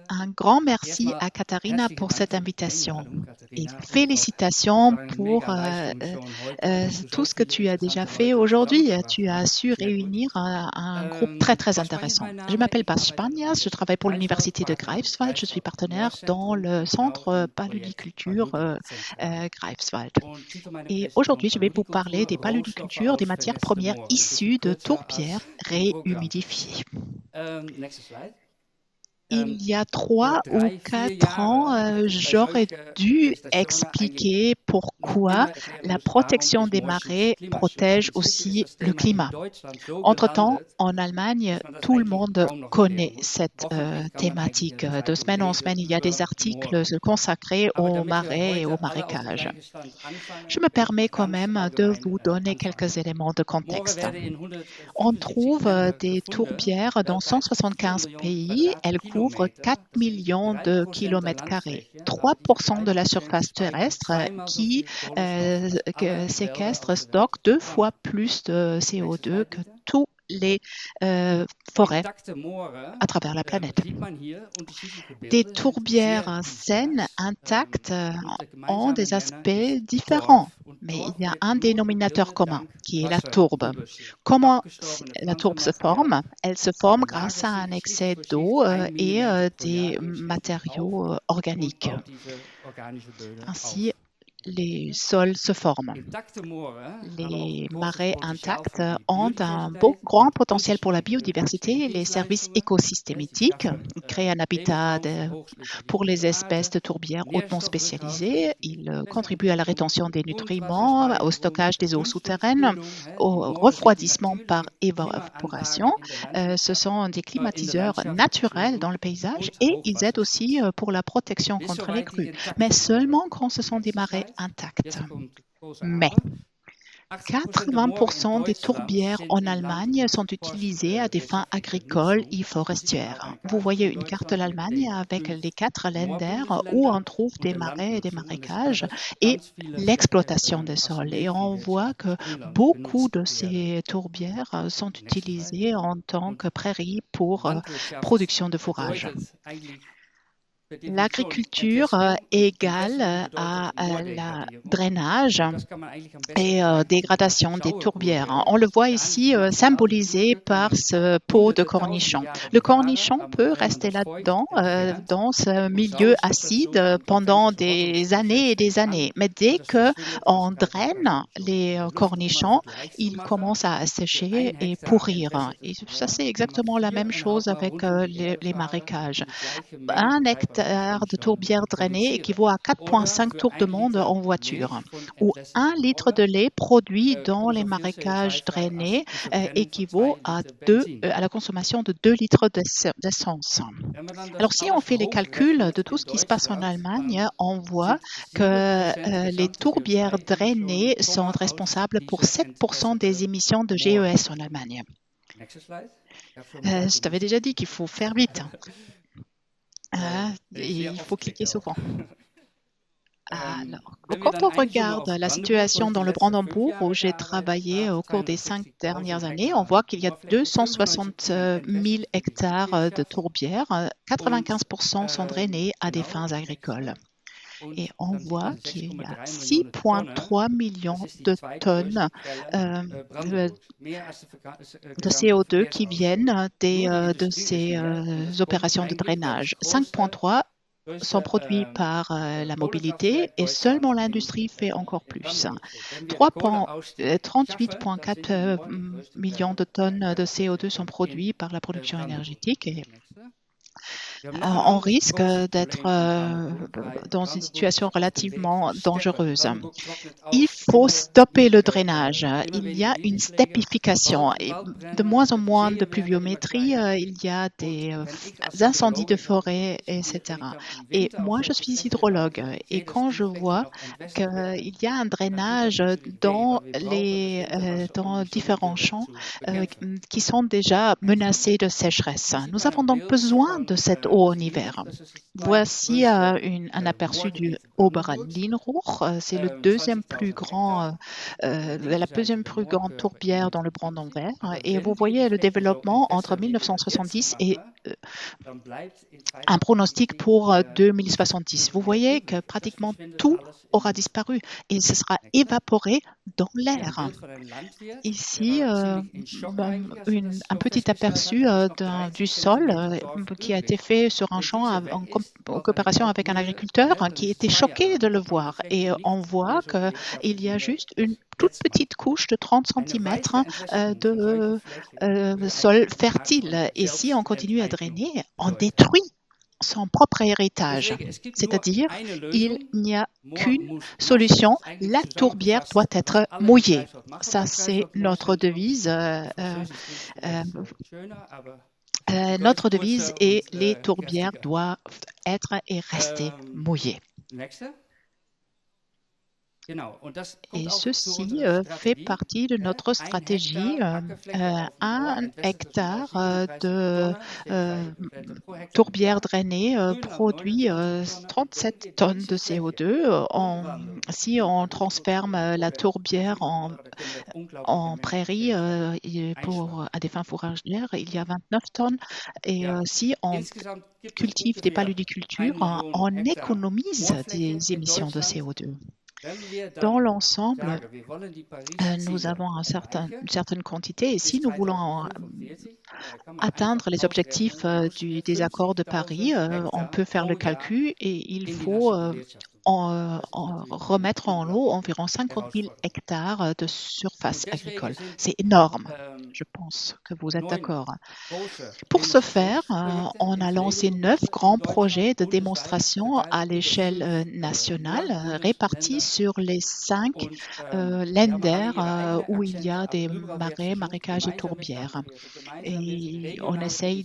Un grand merci à Katharina pour cette invitation et félicitations pour tout ce que tu as déjà fait aujourd'hui. Tu as su réunir un groupe très très intéressant. Je m'appelle Bas Spanias, je travaille pour l'université de Greifswald. Je suis partenaire dans le centre paludiculture Greifswald. Et aujourd'hui, je vais vous parler des paludicultures, des matières premières issues de tourbières réhumidifiées. Il y a 3 ou 4 ans, j'aurais dû expliquer pourquoi la protection des marais protège aussi le climat. Entre-temps, en Allemagne, tout le monde connaît cette thématique. De semaine en semaine, il y a des articles consacrés aux marais et aux marécages. Je me permets quand même de vous donner quelques éléments de contexte. On trouve des tourbières dans 175 pays. Elles couvrent 4 millions de kilomètres carrés, 3% de la surface terrestre qui séquestre, stocke 2 fois plus de CO2 que tous les forêts à travers la planète. Des tourbières saines, intactes, ont des aspects différents, mais il y a un dénominateur commun qui est la tourbe. Comment la tourbe se forme? Elle se forme grâce à un excès d'eau et des matériaux organiques. Ainsi, les sols se forment. Les marais intacts ont un grand potentiel pour la biodiversité et les services écosystémiques. Ils créent un habitat pour les espèces de tourbières hautement spécialisées. Ils contribuent à la rétention des nutriments, au stockage des eaux souterraines, au refroidissement par évaporation. Ce sont des climatiseurs naturels dans le paysage et ils aident aussi pour la protection contre les crues, mais seulement quand ce sont des marais intacts. Mais 80% des tourbières en Allemagne sont utilisées à des fins agricoles et forestières. Vous voyez une carte de l'Allemagne avec les 4 länder où on trouve des marais et des marécages et l'exploitation des sols. Et on voit que beaucoup de ces tourbières sont utilisées en tant que prairies pour production de fourrage. L'agriculture égale à la drainage et dégradation des tourbières. On le voit ici symbolisé par ce pot de cornichon. Le cornichon peut rester là-dedans, dans ce milieu acide pendant des années et des années. Mais dès qu'on draine les cornichons, ils commencent à sécher et pourrir. Et ça, c'est exactement la même chose avec les marécages. 1 hectare de tourbière drainée équivaut à 4,5 tours de monde en voiture, ou 1 litre de lait produit dans les marécages drainés équivaut à la consommation de 2 litres d'essence. Alors, si on fait les calculs de tout ce qui se passe en Allemagne, on voit que les tourbières drainées sont responsables pour 7% des émissions de GES en Allemagne. Je t'avais déjà dit qu'il faut faire vite. Il faut cliquer souvent. Alors, quand on regarde la situation dans le Brandembourg où j'ai travaillé au cours des 5 dernières années, on voit qu'il y a 260 000 hectares de tourbières. 95% sont drainés à des fins agricoles. Et on voit qu'il y a 6,3 millions de tonnes de CO2 qui viennent de ces opérations de drainage. 5,3 sont produits par la mobilité et seulement l'industrie fait encore plus. 38,4 millions de tonnes de CO2 sont produits par la production énergétique et on risque d'être dans une situation relativement dangereuse. Il faut stopper le drainage. Il y a une stepification. Et de moins en moins de pluviométrie, il y a des incendies de forêt, etc. Et moi, je suis hydrologue. Et quand je vois qu'il y a un drainage dans différents champs qui sont déjà menacés de sécheresse, nous avons donc besoin de cette eau en hiver. Voici un aperçu du Oberrheinrohr. C'est la deuxième plus grande tourbière dans le Brandenberg. Et vous voyez le développement entre 1970 et un pronostic pour 2070. Vous voyez que pratiquement tout aura disparu et ce sera évaporé dans l'air. Ici, un petit aperçu du sol qui a été fait sur un champ en coopération avec un agriculteur qui était choqué de le voir. Et on voit qu'il y a juste une toute petite couche de 30 cm de sol fertile. Et si on continue à drainer, on détruit son propre héritage. C'est-à-dire, il n'y a qu'une solution, la tourbière doit être mouillée. Ça, c'est notre devise. Notre devise et les tourbières doivent être et rester mouillées. Et ceci fait partie de notre stratégie. 1 hectare de tourbière drainée produit 37 tonnes de CO2. Si on transforme la tourbière en prairie à des fins fourragères, il y a 29 tonnes. Et si on cultive des paludicultures, on économise des émissions de CO2. Dans l'ensemble, nous avons une certaine quantité et si nous voulons atteindre les objectifs des accords de Paris, on peut faire le calcul et il faut remettre en eau environ 50 000 hectares de surface agricole. C'est énorme, je pense que vous êtes d'accord. Pour ce faire, on a lancé 9 grands projets de démonstration à l'échelle nationale, répartis sur les 5 lenders où il y a des marais, marécages et tourbières. Et on essaye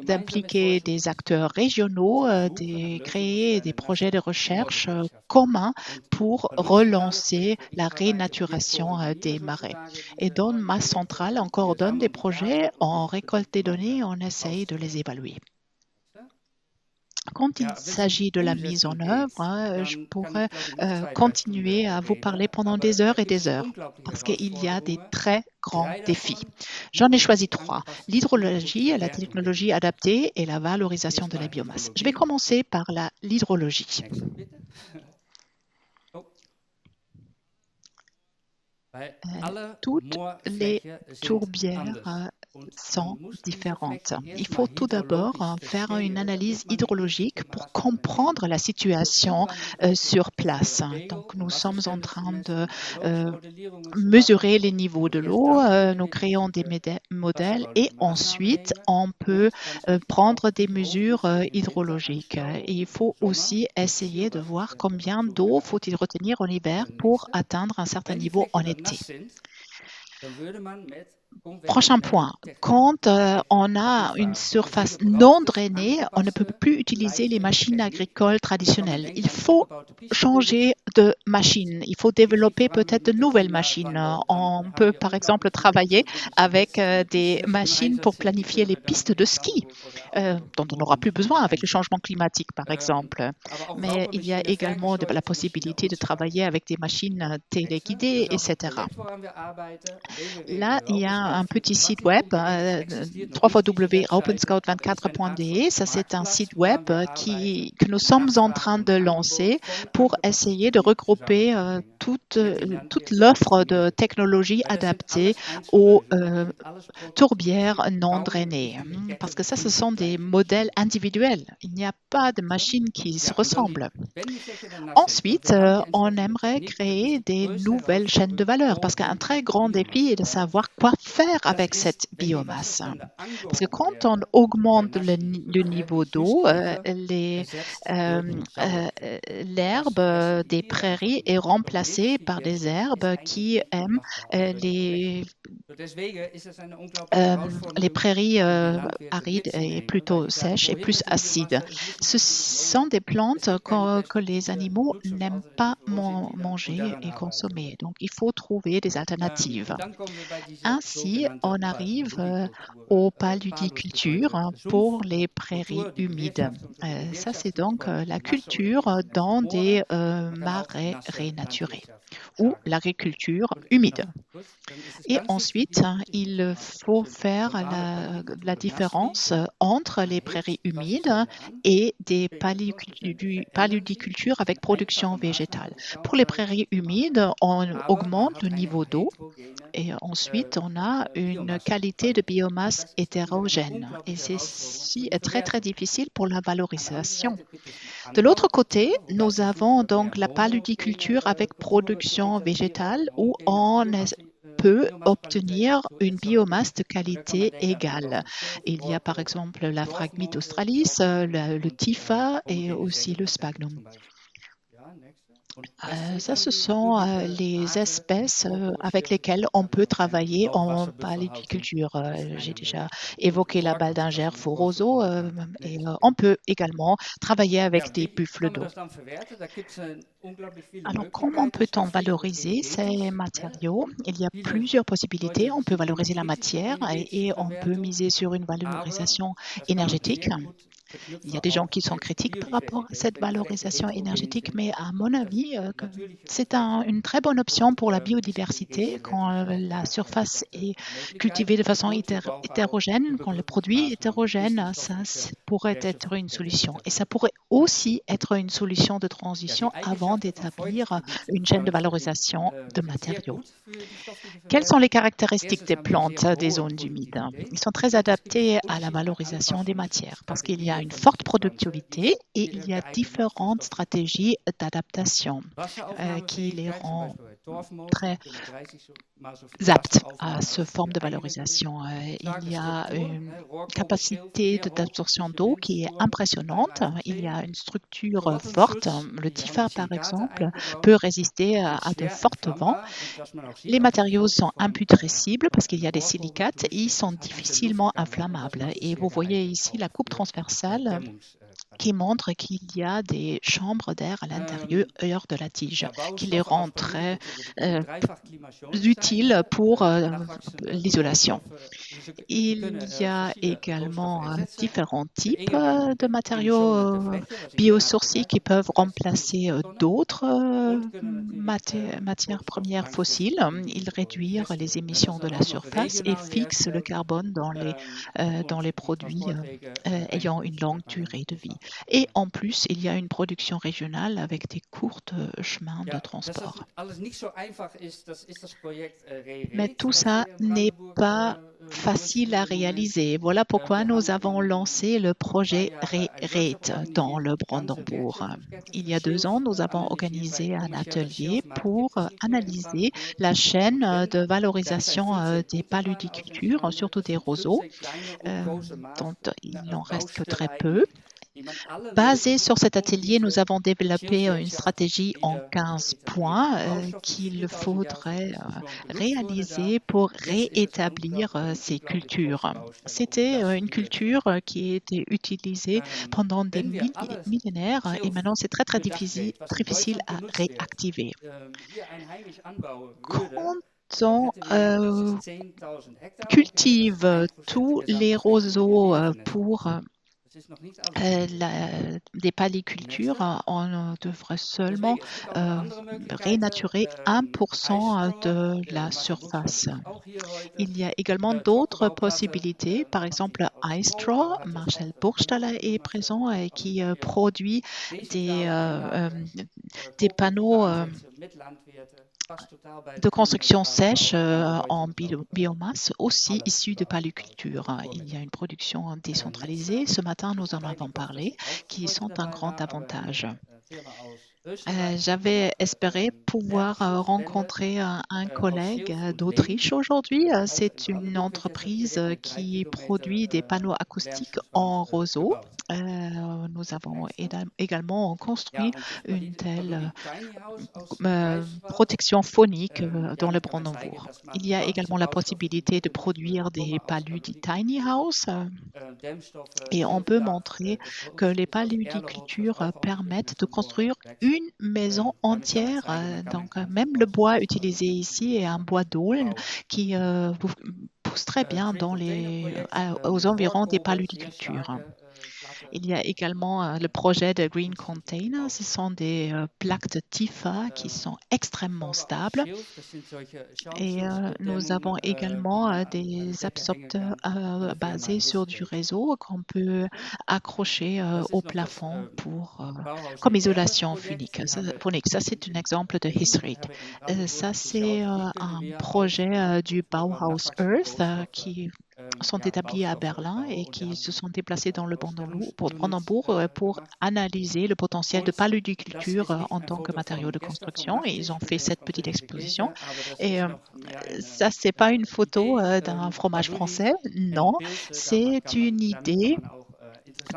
d'impliquer des acteurs régionaux, de créer des projets de recherche communs pour relancer la renaturation des marais. Et dans ma centrale, on coordonne des projets, on récolte des données et on essaye de les évaluer. Quand il s'agit de la mise en œuvre, je pourrais continuer à vous parler pendant des heures et des heures, parce qu'il y a des très grands défis. J'en ai choisi 3. L'hydrologie, la technologie adaptée et la valorisation de la biomasse. Je vais commencer par l'hydrologie. Toutes les tourbières sont différentes. Il faut tout d'abord faire une analyse hydrologique pour comprendre la situation sur place. Donc, nous sommes en train de mesurer les niveaux de l'eau, nous créons des modèles et ensuite on peut prendre des mesures hydrologiques. Et il faut aussi essayer de voir combien d'eau faut-il retenir en hiver pour atteindre un certain niveau en été. Prochain point, quand on a une surface non drainée, on ne peut plus utiliser les machines agricoles traditionnelles. Il faut changer de machine. Il faut développer peut-être de nouvelles machines. On peut par exemple travailler avec des machines pour planifier les pistes de ski, dont on n'aura plus besoin avec le changement climatique par exemple. Mais il y a également la possibilité de travailler avec des machines téléguidées, etc. Là, il y a un petit site web, www.openscout24.de. Ça, c'est un site web que nous sommes en train de lancer pour essayer de regrouper toute l'offre de technologies adaptées aux tourbières non drainées. Parce que ça, ce sont des modèles individuels. Il n'y a pas de machines qui se ressemblent. Ensuite, on aimerait créer des nouvelles chaînes de valeur parce qu'un très grand défi est de savoir quoi faire avec cette biomasse. Parce que quand on augmente le niveau d'eau, l'herbe des prairies est remplacée par des herbes qui aiment les prairies arides et plutôt sèches et plus acides. Ce sont des plantes que les animaux n'aiment pas manger et consommer. Donc, il faut trouver des alternatives. Ainsi, on arrive aux paludicultures pour les prairies humides. Ça, c'est donc la culture dans des marais renaturés ou l'agriculture humide. Et ensuite, il faut faire la différence entre les prairies humides et des paludicultures avec production végétale. Pour les prairies humides, on augmente le niveau d'eau et ensuite on a une qualité de biomasse hétérogène. Et ceci est très très difficile pour la valorisation. De l'autre côté, nous avons donc la paludiculture avec production végétale où on peut obtenir une biomasse de qualité égale. Il y a par exemple la Phragmite australis, le Typha et aussi le Sphagnum. Ça, ce sont les espèces avec lesquelles on peut travailler en paludiculture. J'ai déjà évoqué la baldingère faux roseau et on peut également travailler avec des buffles d'eau. Alors, comment peut-on valoriser ces matériaux? Il y a plusieurs possibilités. On peut valoriser la matière et on peut miser sur une valorisation énergétique. Il y a des gens qui sont critiques par rapport à cette valorisation énergétique, mais à mon avis, c'est une très bonne option pour la biodiversité quand la surface est cultivée de façon hétérogène, quand le produit est hétérogène, ça pourrait être une solution. Et ça pourrait aussi être une solution de transition avant d'établir une chaîne de valorisation de matériaux. Quelles sont les caractéristiques des plantes des zones humides? Ils sont très adaptés à la valorisation des matières parce qu'il y a une forte productivité et il y a différentes stratégies d'adaptation qui les rend très aptes à ce forme de valorisation. Il y a une capacité d'absorption d'eau qui est impressionnante. Il y a une structure forte. Le Typha, par exemple, peut résister à de forts vents. Les matériaux sont imputrescibles parce qu'il y a des silicates et ils sont difficilement inflammables. Et vous voyez ici la coupe transversale qui montre qu'il y a des chambres d'air à l'intérieur de la tige, qui les rend très utiles pour l'isolation. Il y a également différents types de matériaux biosourcés qui peuvent remplacer d'autres matières premières fossiles. Ils réduisent les émissions de la surface et fixent le carbone dans les produits ayant une longue durée de vie. Et en plus, il y a une production régionale avec des courts chemins de transport. Mais tout ça n'est pas facile à réaliser. Voilà pourquoi nous avons lancé le projet RERET dans le Brandembourg. Il y a 2 ans, nous avons organisé un atelier pour analyser la chaîne de valorisation des paludicultures, surtout des roseaux, dont il n'en reste que très peu. Basé sur cet atelier, nous avons développé une stratégie en 15 points qu'il faudrait réaliser pour réétablir ces cultures. C'était une culture qui a été utilisée pendant des millénaires et maintenant c'est très très difficile à réactiver. Quand on cultive tous les roseaux pour des paludicultures, on devrait seulement rénaturer 1% de la surface. Il y a également d'autres possibilités, par exemple iStraw. Marcel Burgstaller est présent et qui produit des panneaux de construction sèche en biomasse, aussi issue de paluculture. Il y a une production décentralisée. Ce matin, nous en avons parlé, qui sont un grand avantage. J'avais espéré pouvoir rencontrer un collègue d'Autriche aujourd'hui. C'est une entreprise qui produit des panneaux acoustiques en roseau. Nous avons également construit une telle protection phonique dans le Brandebourg. Il y a également la possibilité de produire des palus du tiny house et on peut montrer que les paludicultures permettent de construire une maison entière. Donc même le bois utilisé ici est un bois d'aulne qui pousse très bien aux environs des paludicultures. Il y a également le projet de Green Container. Ce sont des plaques de TIFA qui sont extrêmement stables. Et nous avons également des absorpteurs basés sur du réseau qu'on peut accrocher au plafond comme isolation phonique. Ça, c'est un exemple de Hisrit. Ça, c'est un projet du Bauhaus Earth qui sont établis à Berlin et qui se sont déplacés dans le Brandebourg pour analyser le potentiel de paludiculture en tant que matériau de construction. Et ils ont fait cette petite exposition. Et ça, c'est pas une photo d'un fromage français. Non, c'est une idée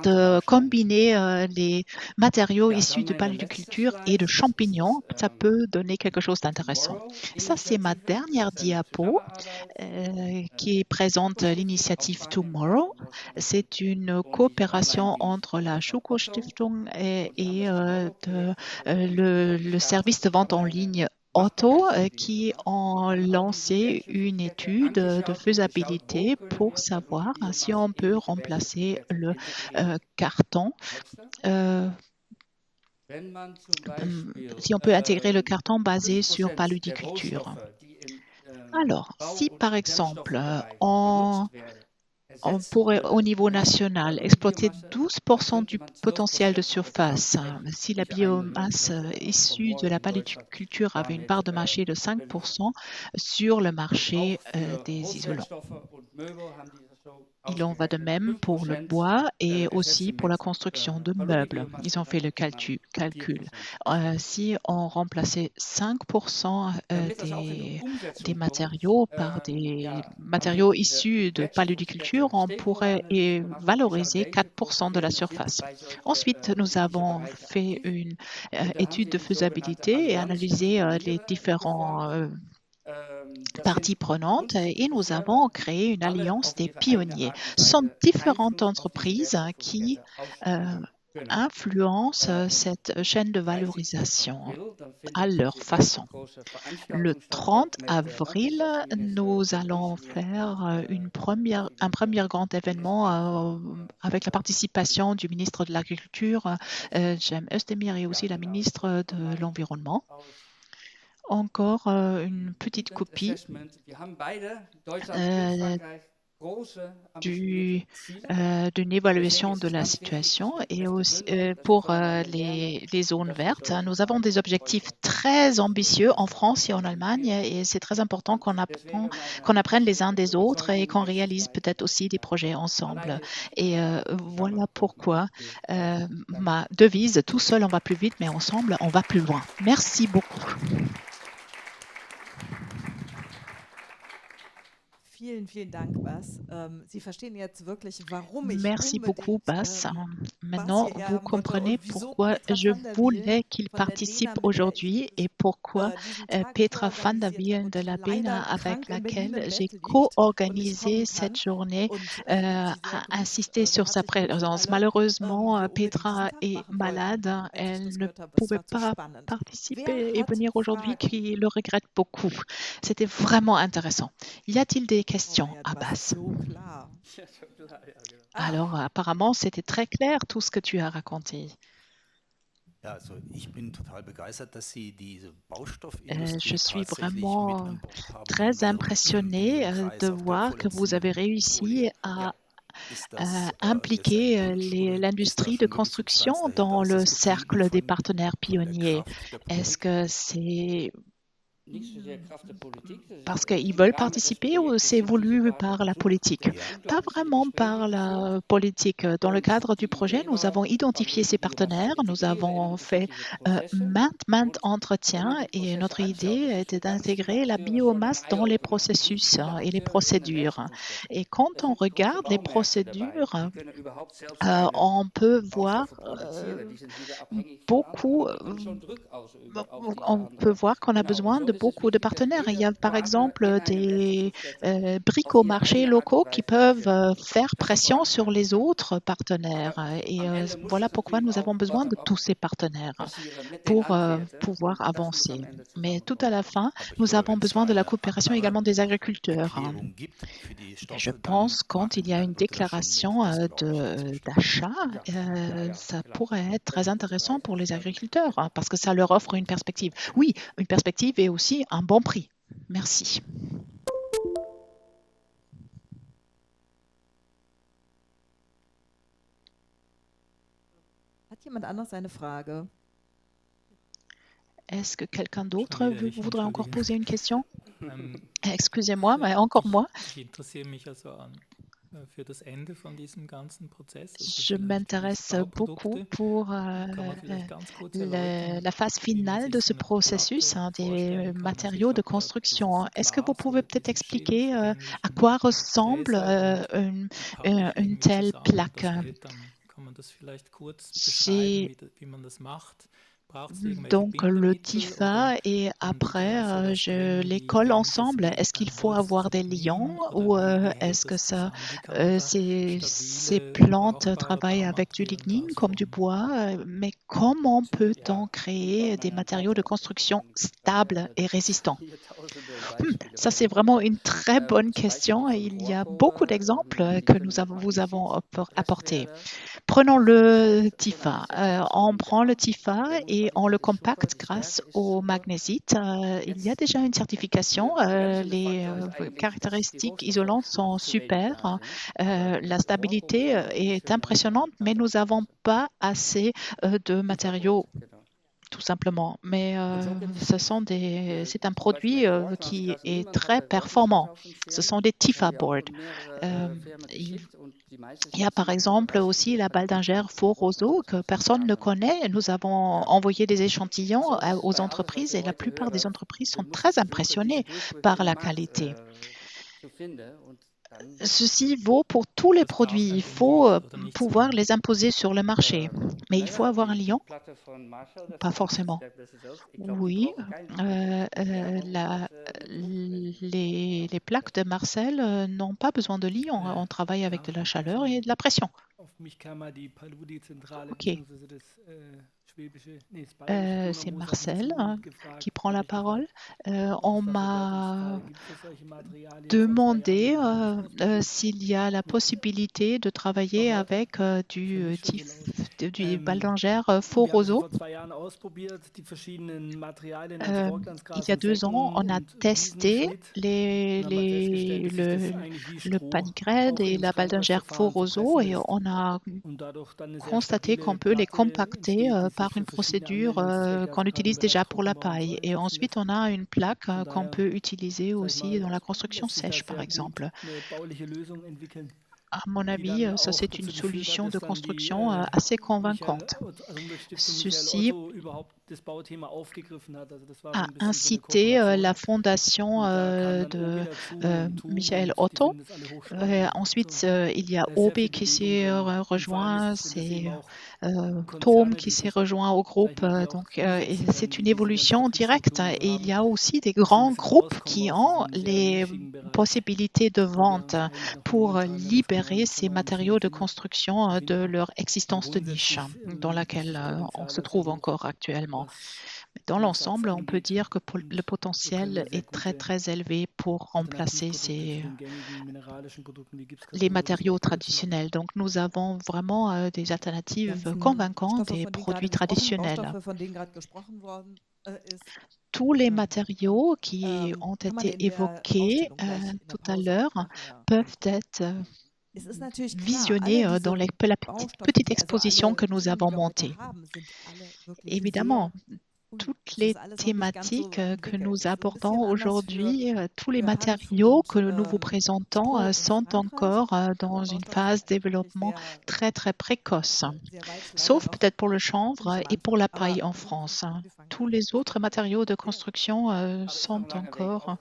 de combiner les matériaux issus de paludiculture et de champignons. Ça peut donner quelque chose d'intéressant. Ça, c'est ma dernière diapo qui présente l'initiative Tomorrow. C'est une coopération entre la Schuko Stiftung et le service de vente en ligne Otto qui ont lancé une étude de faisabilité pour savoir si on peut remplacer le carton, si on peut intégrer le carton basé sur paludiculture. Alors, si par exemple on pourrait au niveau national exploiter 12% du potentiel de surface. Si la biomasse issue de la paludiculture avait une part de marché de 5% sur le marché des isolants. Il en va de même pour le bois et aussi pour la construction de meubles. Ils ont fait le calcul. Si on remplaçait 5% des matériaux par des matériaux issus de paludiculture, on pourrait valoriser 4% de la surface. Ensuite, nous avons fait une étude de faisabilité et analysé les différents parties prenantes et nous avons créé une alliance des pionniers. Ce sont différentes entreprises qui influencent cette chaîne de valorisation à leur façon. Le 30 avril, nous allons faire un premier grand événement avec la participation du ministre de l'Agriculture, Cem Özdemir, et aussi la ministre de l'Environnement. Encore une petite copie d'une évaluation de la situation et aussi pour les zones vertes. Nous avons des objectifs très ambitieux en France et en Allemagne et c'est très important qu'on apprenne les uns des autres et qu'on réalise peut-être aussi des projets ensemble. Et voilà pourquoi ma devise, tout seul on va plus vite, mais ensemble on va plus loin. Merci beaucoup. Merci beaucoup, Bas. Maintenant, vous comprenez pourquoi je voulais qu'il participe aujourd'hui et pourquoi Petra van der Wielen de la BENA, avec laquelle j'ai co-organisé cette journée, a insisté sur sa présence. Malheureusement, Petra est malade. Elle ne pouvait pas participer et venir aujourd'hui, qui le regrette beaucoup. C'était vraiment intéressant. Y a-t-il des questions à Bas? Alors, apparemment, c'était très clair tout ce que tu as raconté. Je suis vraiment très impressionnée de voir que vous avez réussi à impliquer l'industrie de construction dans le cercle des partenaires pionniers. Est-ce que c'est Parce qu'ils veulent participer ou c'est voulu par la politique? Pas vraiment par la politique. Dans le cadre du projet, nous avons identifié ces partenaires, nous avons fait maintes entretiens et notre idée était d'intégrer la biomasse dans les processus et les procédures. Et quand on regarde les procédures, on peut voir qu'on a besoin de beaucoup de partenaires. Il y a par exemple des bricomarchés locaux qui peuvent faire pression sur les autres partenaires. Et voilà pourquoi nous avons besoin de tous ces partenaires pour pouvoir avancer. Mais tout à la fin, nous avons besoin de la coopération également des agriculteurs. Et je pense quand il y a une déclaration d'achat, ça pourrait être très intéressant pour les agriculteurs parce que ça leur offre une perspective. Oui, une perspective et aussi un bon prix. Merci. Hat jemand anders eine Frage? Est-ce que quelqu'un d'autre voudrait encore poser une question? Excusez-moi, mais encore moi. Je m'intéresse beaucoup pour la phase finale de ce processus des matériaux de construction. Est-ce que vous pouvez peut-être expliquer à quoi ressemble une telle plaque? Donc le TIFA et après je les colle ensemble. Est-ce qu'il faut avoir des liants ou est-ce que ces plantes travaillent avec du lignine comme du bois? Mais comment peut-on créer des matériaux de construction stables et résistants? Ça c'est vraiment une très bonne question et il y a beaucoup d'exemples que vous avons apportés. Prenons le TIFA. On prend le TIFA et on le compacte grâce au magnésites. Il y a déjà une certification. Les caractéristiques isolantes sont super. La stabilité est impressionnante, mais nous n'avons pas assez de matériaux tout simplement. Mais c'est un produit qui est très performant. Ce sont des TIFA boards. Il y a par exemple aussi la baldingère faux roseau que personne ne connaît. Nous avons envoyé des échantillons aux entreprises et la plupart des entreprises sont très impressionnées par la qualité. Ceci vaut pour tous les produits. Il faut pouvoir les imposer sur le marché. Mais il faut avoir un liant? Pas forcément. Oui, les plaques de Marcel n'ont pas besoin de liant. On travaille avec de la chaleur et de la pression. Ok. C'est Marcel qui prend la parole. On m'a demandé s'il y a la possibilité de travailler avec du baldingère faux roseau. Il y a 2 ans, on a testé le panigrade et la baldingère faux roseau et on a constaté qu'on peut les compacter par une procédure qu'on utilise déjà pour la paille. Et ensuite, on a une plaque qu'on peut utiliser aussi dans la construction sèche, par exemple. À mon avis, ça c'est une solution de construction assez convaincante. Ceci a incité la fondation de Michael Otto. Ensuite, il y a OB qui s'est rejoint, c'est Tom qui s'est rejoint au groupe. Donc, c'est une évolution directe. Et il y a aussi des grands groupes qui ont les possibilités de vente pour libérer ces matériaux de construction de leur existence de niche dans laquelle on se trouve encore actuellement. Dans l'ensemble, on peut dire que le potentiel est très très élevé pour remplacer les matériaux traditionnels. Donc nous avons vraiment des alternatives convaincantes des produits traditionnels. Tous les matériaux qui ont été évoqués tout à l'heure peuvent être visionnés dans la petite exposition que nous avons montée. Évidemment, toutes les thématiques que nous abordons aujourd'hui, tous les matériaux que nous vous présentons sont encore dans une phase de développement très très précoce, sauf peut-être pour le chanvre et pour la paille en France. Tous les autres matériaux de construction sont encore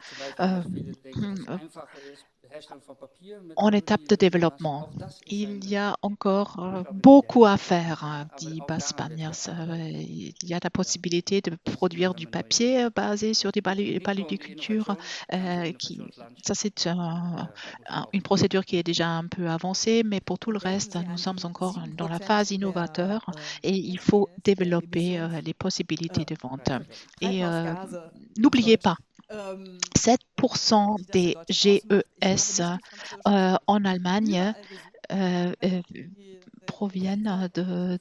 en étape de développement. Il y a encore beaucoup à faire, dit Bas Banniers. Il y a la possibilité de produire du papier basé sur des paludicultures. Ça, c'est une procédure qui est déjà un peu avancée, mais pour tout le reste, nous sommes encore dans la phase innovateur et il faut développer les possibilités de vente. Et n'oubliez pas, 7% des GES en Allemagne proviennent de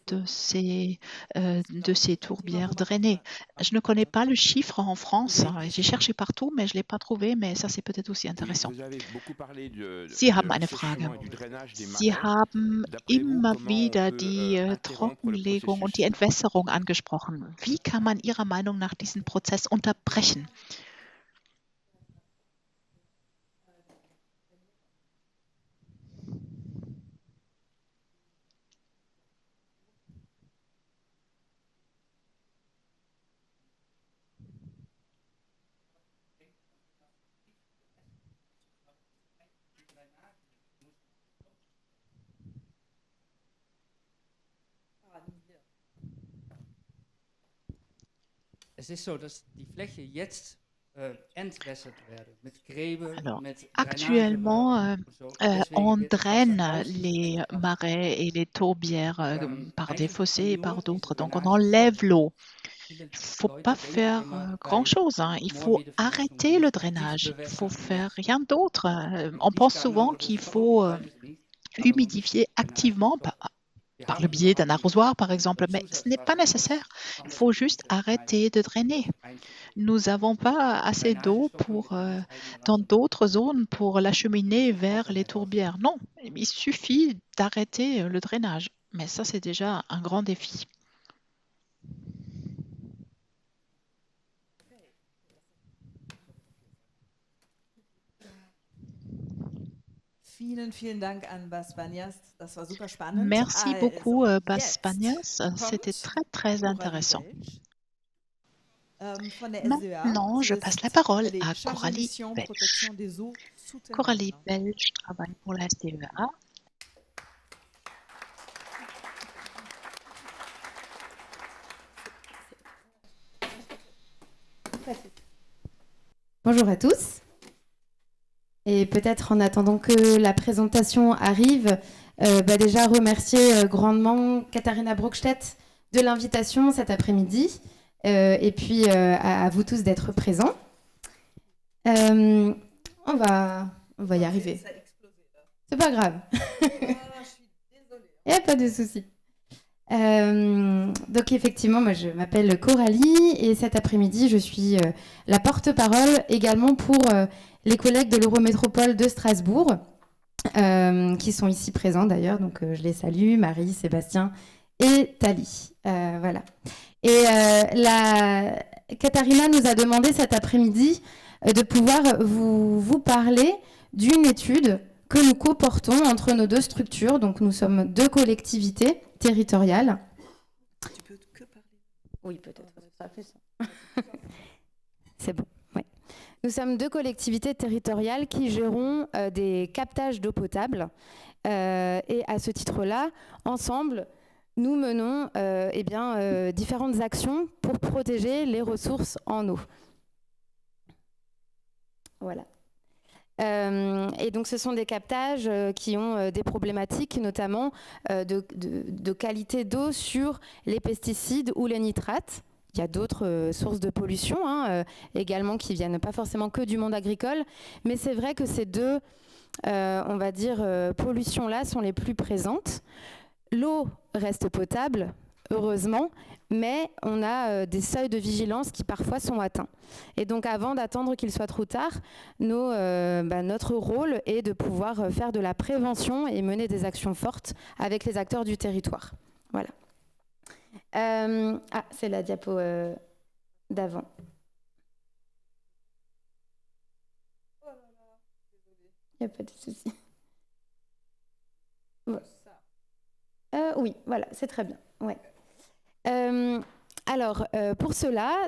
ces tourbières drainées. Je ne connais pas le chiffre en France. J'ai cherché partout, mais je ne l'ai pas trouvé. Mais ça, c'est peut-être aussi intéressant. Sie haben eine Frage. Sie haben immer wieder die Trockenlegung und die Entwässerung angesprochen. Wie kann man Ihrer Meinung nach diesen Prozess unterbrechen? Es ist so, dass die Fläche jetzt entwässert werden mit Gräben, Alors, mit actuellement, Drainagewerken on und so. draine Deswegen les wird das marais et les tourbières par des eigentlich fossés et nur par d'autres. diese Donc, on Drainage enlève l'eau. Viele Il ne faut Leute pas denken faire immer bei grand-chose. Il faut Moorwiedeverwässerung arrêter le nicht drainage. Il faut Tiefbewässerung faire nicht rien d'autre. On mit pense Gießkanne souvent oder qu'il so. faut Ich weiß es nicht. Aber humidifier activement par le biais d'un arrosoir, par exemple. Mais ce n'est pas nécessaire. Il faut juste arrêter de drainer. Nous n'avons pas assez d'eau dans d'autres zones pour l'acheminer vers les tourbières. Non, il suffit d'arrêter le drainage. Mais ça, c'est déjà un grand défi. Merci beaucoup, Bas Banniers. C'était très, très intéressant. Maintenant, je passe la parole à Coralie Welsch. Coralie Welsch travaille pour la SDEA. Bonjour à tous. Et peut-être en attendant que la présentation arrive, déjà remercier grandement Katharina Brockstedt de l'invitation cet après-midi et puis à vous tous d'être présents. On va y arriver. C'est pas grave. Il n'y a pas de souci. Donc effectivement, moi je m'appelle Coralie et cet après-midi je suis la porte-parole également pour les collègues de l'Eurométropole de Strasbourg qui sont ici présents d'ailleurs, donc je les salue, Marie, Sébastien et Thalie. Voilà. Et Katharina nous a demandé cet après-midi de pouvoir vous parler d'une étude que nous co-portons entre nos deux structures. Donc nous sommes deux collectivités territoriales. Tu peux que parler. Oui, peut-être. Ça fait ça. C'est bon. Oui. Nous sommes deux collectivités territoriales qui gérons des captages d'eau potable. Et à ce titre-là, ensemble, nous menons différentes actions pour protéger les ressources en eau. Voilà. Et donc ce sont des captages qui ont des problématiques notamment de qualité d'eau sur les pesticides ou les nitrates. Il y a d'autres sources de pollution également qui viennent pas forcément que du monde agricole, mais c'est vrai que ces deux pollutions-là sont les plus présentes. L'eau reste potable, heureusement, mais on a des seuils de vigilance qui parfois sont atteints. Et donc avant d'attendre qu'il soit trop tard, notre rôle est de pouvoir faire de la prévention et mener des actions fortes avec les acteurs du territoire. Voilà. C'est la diapo d'avant. Il n'y a pas de souci. Ouais. Oui, voilà, c'est très bien. Ouais. Alors, pour cela,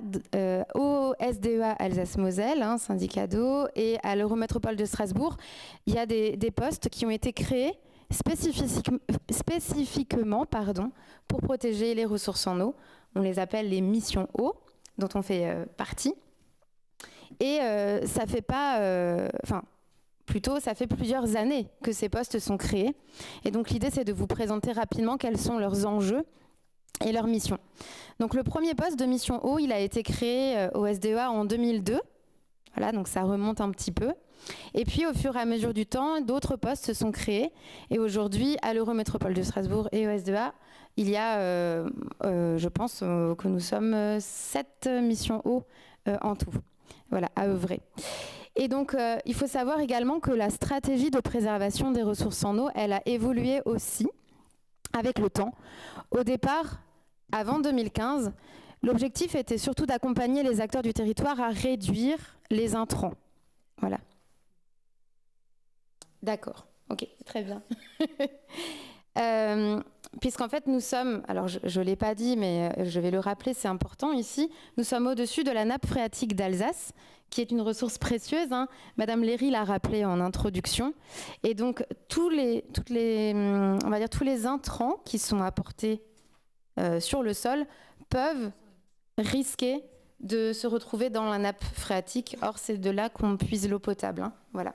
au SDEA Alsace-Moselle, syndicat d'eau, et à l'Eurométropole de Strasbourg, il y a des postes qui ont été créés spécifiquement pour protéger les ressources en eau. On les appelle les missions eau, dont on fait partie. Et ça fait pas... ça fait plusieurs années que ces postes sont créés. Et donc l'idée, c'est de vous présenter rapidement quels sont leurs enjeux et leurs missions. Donc le premier poste de mission eau, il a été créé au SDEA en 2002. Voilà, donc ça remonte un petit peu. Et puis au fur et à mesure du temps, d'autres postes se sont créés. Et aujourd'hui, à l'Eurométropole de Strasbourg et au SDEA, il y a, je pense que nous sommes 7 missions eau en tout. Voilà, à œuvrer. Et donc, il faut savoir également que la stratégie de préservation des ressources en eau, elle a évolué aussi avec le temps. Au départ, avant 2015, l'objectif était surtout d'accompagner les acteurs du territoire à réduire les intrants. Voilà. D'accord. Ok, très bien. Puisqu'en fait, nous sommes, alors je ne l'ai pas dit, mais je vais le rappeler, c'est important ici, nous sommes au-dessus de la nappe phréatique d'Alsace, qui est une ressource précieuse. Madame Léry l'a rappelé en introduction. Et donc, tous les intrants qui sont apportés sur le sol peuvent risquer de se retrouver dans la nappe phréatique. Or, c'est de là qu'on puise l'eau potable. Voilà.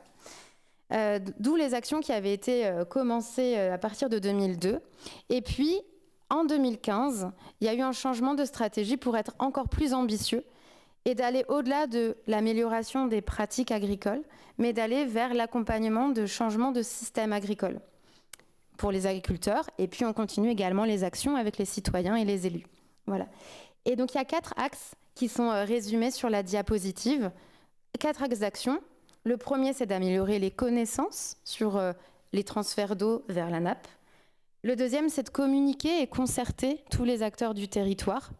D'où les actions qui avaient été commencées à partir de 2002. Et puis, en 2015, il y a eu un changement de stratégie pour être encore plus ambitieux et d'aller au-delà de l'amélioration des pratiques agricoles, mais d'aller vers l'accompagnement de changements de système agricole pour les agriculteurs. Et puis, on continue également les actions avec les citoyens et les élus. Voilà. Et donc, il y a 4 axes qui sont résumés sur la diapositive. 4 axes d'action. Le premier, c'est d'améliorer les connaissances sur les transferts d'eau vers la nappe. Le deuxième, c'est de communiquer et concerter tous les acteurs du territoire.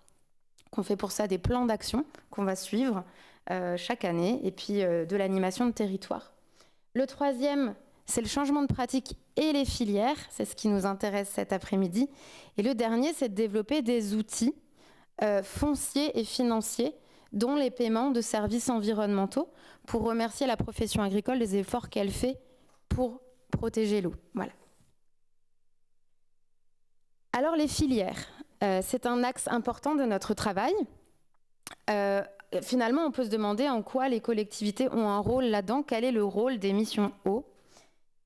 On fait pour ça des plans d'action qu'on va suivre chaque année, et puis de l'animation de territoire. Le troisième, c'est le changement de pratique et les filières. C'est ce qui nous intéresse cet après-midi. Et le dernier, c'est de développer des outils fonciers et financiers, dont les paiements de services environnementaux, pour remercier la profession agricole des efforts qu'elle fait pour protéger l'eau. Voilà. Alors les filières, c'est un axe important de notre travail. Finalement, on peut se demander en quoi les collectivités ont un rôle là-dedans. Quel est le rôle des missions eau ?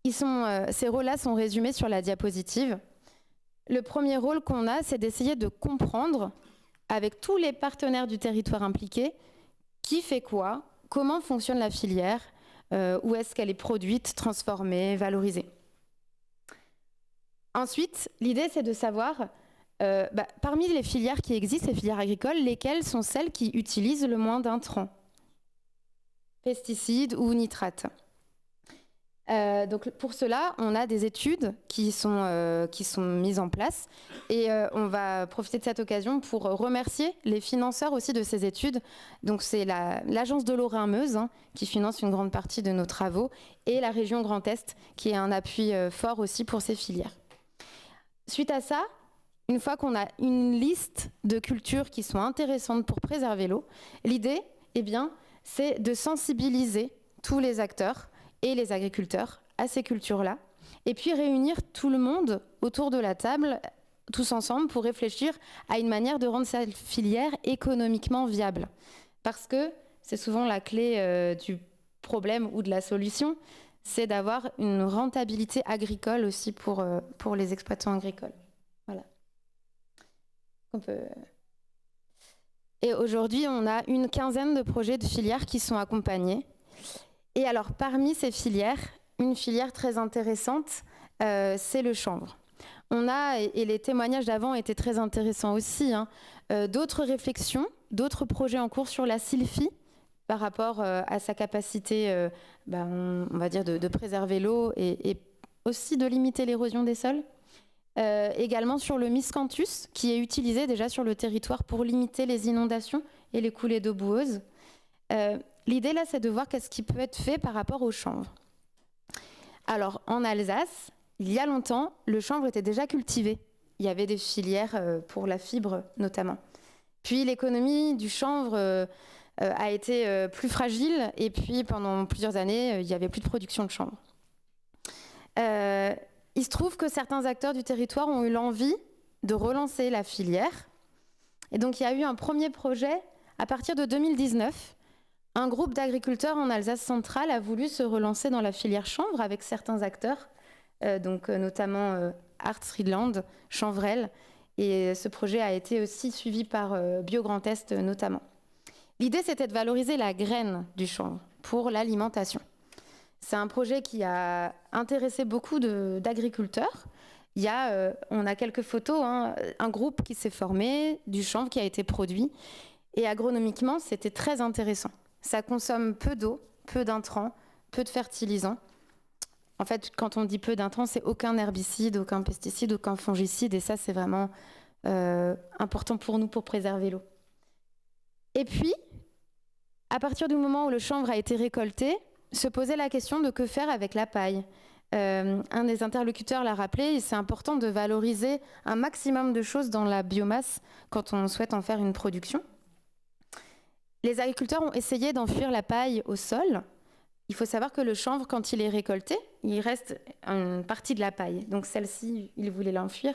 Ces rôles-là sont résumés sur la diapositive. Le premier rôle qu'on a, c'est d'essayer de comprendre, avec tous les partenaires du territoire impliqués, qui fait quoi, comment fonctionne la filière, où est-ce qu'elle est produite, transformée, valorisée. Ensuite, l'idée, c'est de savoir, parmi les filières qui existent, les filières agricoles, lesquelles sont celles qui utilisent le moins d'intrants, pesticides ou nitrates. Donc pour cela, on a des études qui sont mises en place, et on va profiter de cette occasion pour remercier les financeurs aussi de ces études. Donc c'est l'agence de l'eau Rhin-Meuse qui finance une grande partie de nos travaux, et la région Grand Est qui est un appui fort aussi pour ces filières. Suite à ça, une fois qu'on a une liste de cultures qui sont intéressantes pour préserver l'eau, l'idée, c'est de sensibiliser tous les acteurs et les agriculteurs à ces cultures-là, et puis réunir tout le monde autour de la table, tous ensemble, pour réfléchir à une manière de rendre cette filière économiquement viable. Parce que c'est souvent la clé du problème ou de la solution, c'est d'avoir une rentabilité agricole aussi pour les exploitants agricoles. Voilà. Et aujourd'hui, on a une quinzaine de projets de filières qui sont accompagnés. Et alors, parmi ces filières, une filière très intéressante, c'est le chanvre. On a, et les témoignages d'avant étaient très intéressants aussi, d'autres réflexions, d'autres projets en cours sur la sylphie, par rapport à sa capacité, on va dire, de préserver l'eau et aussi de limiter l'érosion des sols. également sur le miscanthus, qui est utilisé déjà sur le territoire pour limiter les inondations et les coulées d'eau boueuse. L'idée là, c'est de voir qu'est-ce qui peut être fait par rapport au chanvre. Alors, en Alsace, il y a longtemps, le chanvre était déjà cultivé. Il y avait des filières pour la fibre, notamment. Puis, l'économie du chanvre a été plus fragile, et puis, pendant plusieurs années, il n'y avait plus de production de chanvre. Il se trouve que certains acteurs du territoire ont eu l'envie de relancer la filière. Et donc, il y a eu un premier projet à partir de 2019. Un groupe d'agriculteurs en Alsace centrale a voulu se relancer dans la filière chanvre avec certains acteurs, notamment Arts Friedland, Chanvrel. Et ce projet a été aussi suivi par Bio Grand Est notamment. L'idée, c'était de valoriser la graine du chanvre pour l'alimentation. C'est un projet qui a intéressé beaucoup d'agriculteurs. On a quelques photos, un groupe qui s'est formé, du chanvre qui a été produit. Et agronomiquement, c'était très intéressant. Ça consomme peu d'eau, peu d'intrants, peu de fertilisants. En fait, quand on dit peu d'intrants, c'est aucun herbicide, aucun pesticide, aucun fongicide. Et ça, c'est vraiment important pour nous pour préserver l'eau. Et puis, à partir du moment où le chanvre a été récolté, se posait la question de que faire avec la paille. Un des interlocuteurs l'a rappelé, c'est important de valoriser un maximum de choses dans la biomasse quand on souhaite en faire une production. Les agriculteurs ont essayé d'enfuir la paille au sol. Il faut savoir que le chanvre, quand il est récolté, il reste une partie de la paille. Donc celle-ci, ils voulaient l'enfuir.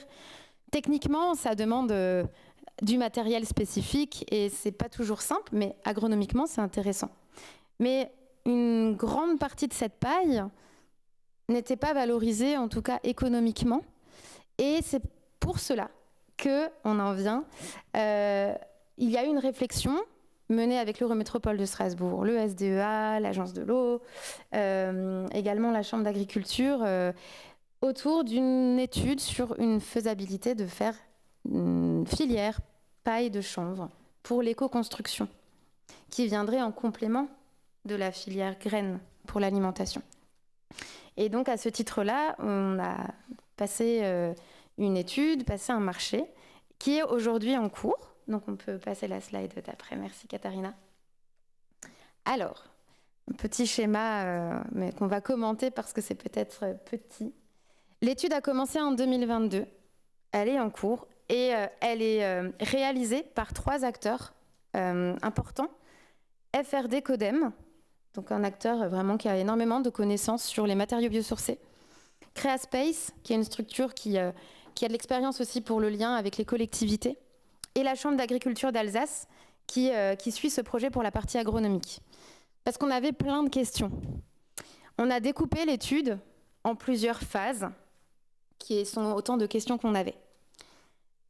Techniquement, ça demande du matériel spécifique et c'est pas toujours simple, mais agronomiquement, c'est intéressant. Mais une grande partie de cette paille n'était pas valorisée, en tout cas économiquement. Et c'est pour cela qu'on en vient. Il y a eu une réflexion menée avec l'Eurométropole de Strasbourg, le SDEA, l'Agence de l'eau, également la Chambre d'agriculture, autour d'une étude sur une faisabilité de faire une filière paille de chanvre pour l'éco-construction, qui viendrait en complément de la filière graines pour l'alimentation. Et donc, à ce titre-là, on a passé une étude, passé un marché, qui est aujourd'hui en cours. Donc, on peut passer la slide d'après. Merci, Katharina. Alors, un petit schéma, mais qu'on va commenter parce que c'est peut-être petit. L'étude a commencé en 2022. Elle est en cours et elle est réalisée par 3 acteurs importants. FRD Codem, donc un acteur vraiment qui a énormément de connaissances sur les matériaux biosourcés. CréaSpace, qui est une structure qui a de l'expérience aussi pour le lien avec les collectivités. Et la Chambre d'agriculture d'Alsace, qui suit ce projet pour la partie agronomique. Parce qu'on avait plein de questions. On a découpé l'étude en plusieurs phases, qui sont autant de questions qu'on avait.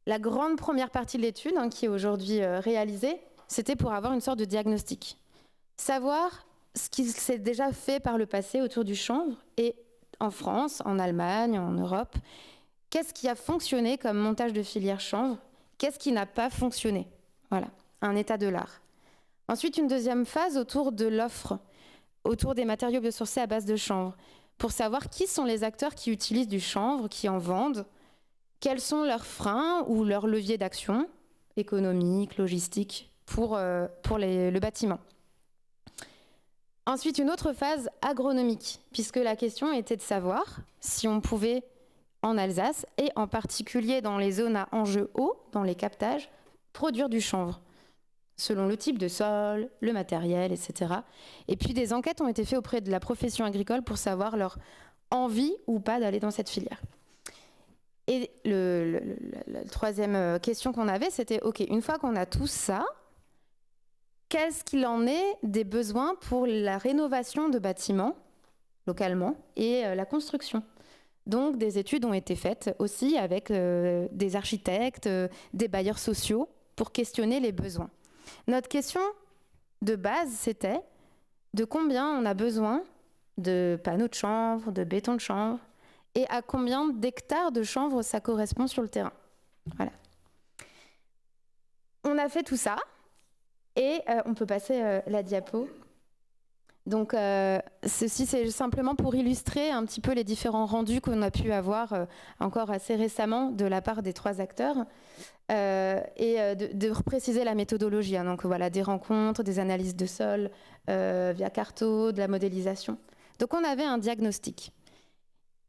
La grande première partie de l'étude, qui est aujourd'hui réalisée, c'était pour avoir une sorte de diagnostic. Savoir ce qui s'est déjà fait par le passé autour du chanvre, et en France, en Allemagne, en Europe, qu'est-ce qui a fonctionné comme montage de filière chanvre, qu'est-ce qui n'a pas fonctionné. Voilà, un état de l'art. Ensuite, une deuxième phase autour de l'offre, autour des matériaux biosourcés à base de chanvre, pour savoir qui sont les acteurs qui utilisent du chanvre, qui en vendent, quels sont leurs freins ou leurs leviers d'action, économiques, logistiques, pour le bâtiment. Ensuite, une autre phase agronomique, puisque la question était de savoir si on pouvait, en Alsace, et en particulier dans les zones à enjeu haut, dans les captages, produire du chanvre, selon le type de sol, le matériel, etc. Et puis des enquêtes ont été faites auprès de la profession agricole pour savoir leur envie ou pas d'aller dans cette filière. Et la troisième question qu'on avait, c'était, OK, une fois qu'on a tout ça, qu'est-ce qu'il en est des besoins pour la rénovation de bâtiments, localement, et la construction? Donc, des études ont été faites aussi avec des architectes, des bailleurs sociaux, pour questionner les besoins. Notre question de base, c'était de combien on a besoin de panneaux de chanvre, de béton de chanvre, et à combien d'hectares de chanvre ça correspond sur le terrain. Voilà. On a fait tout ça, et on peut passer la diapo. Donc, ceci, c'est simplement pour illustrer un petit peu les différents rendus qu'on a pu avoir encore assez récemment de la part des 3 acteurs et de repréciser la méthodologie. Hein. Donc, voilà, des rencontres, des analyses de sol via Carto, de la modélisation. Donc, on avait un diagnostic.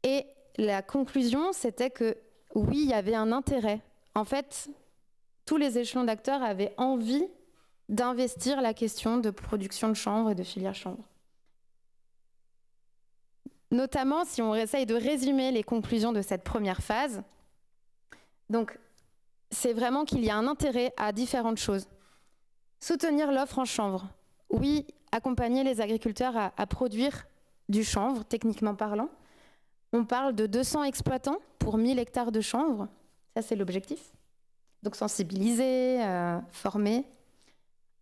Et la conclusion, c'était que oui, il y avait un intérêt. En fait, tous les échelons d'acteurs avaient envie d'investir la question de production de chanvre et de filière chanvre. Notamment, si on essaye de résumer les conclusions de cette première phase, donc c'est vraiment qu'il y a un intérêt à différentes choses. Soutenir l'offre en chanvre. Oui, accompagner les agriculteurs à produire du chanvre, techniquement parlant. On parle de 200 exploitants pour 1000 hectares de chanvre. Ça, c'est l'objectif. Donc sensibiliser, former.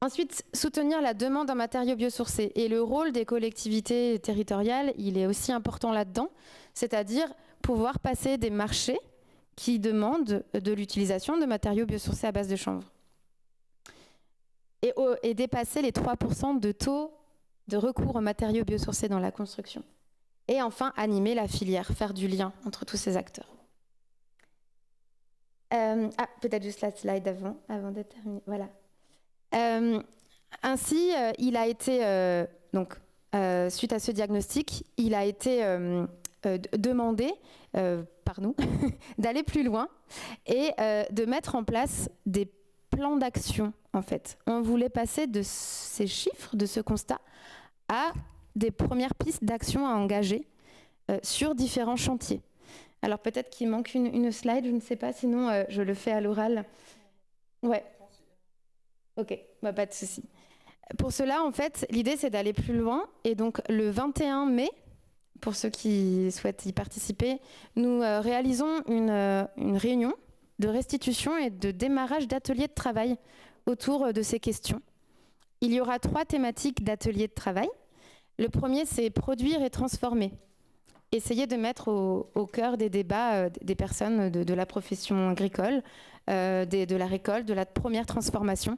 Ensuite, soutenir la demande en matériaux biosourcés. Et le rôle des collectivités territoriales, il est aussi important là-dedans, c'est-à-dire pouvoir passer des marchés qui demandent de l'utilisation de matériaux biosourcés à base de chanvre. Et dépasser les 3% de taux de recours aux matériaux biosourcés dans la construction. Et enfin, animer la filière, faire du lien entre tous ces acteurs. Peut-être juste la slide avant de terminer. Voilà. Ainsi, il a été, suite à ce diagnostic, il a été demandé par nous d'aller plus loin et de mettre en place des plans d'action, en fait. On voulait passer de ces chiffres, de ce constat, à des premières pistes d'action à engager sur différents chantiers. Alors peut-être qu'il manque une slide, je ne sais pas, sinon je le fais à l'oral. Ouais. Ok, bah, pas de souci. Pour cela, en fait, l'idée, c'est d'aller plus loin. Et donc, le 21 mai, pour ceux qui souhaitent y participer, nous réalisons une réunion de restitution et de démarrage d'ateliers de travail autour de ces questions. Il y aura 3 thématiques d'ateliers de travail. Le premier, c'est produire et transformer. Essayer de mettre au cœur des débats des personnes de la profession agricole, de la récolte, de la première transformation.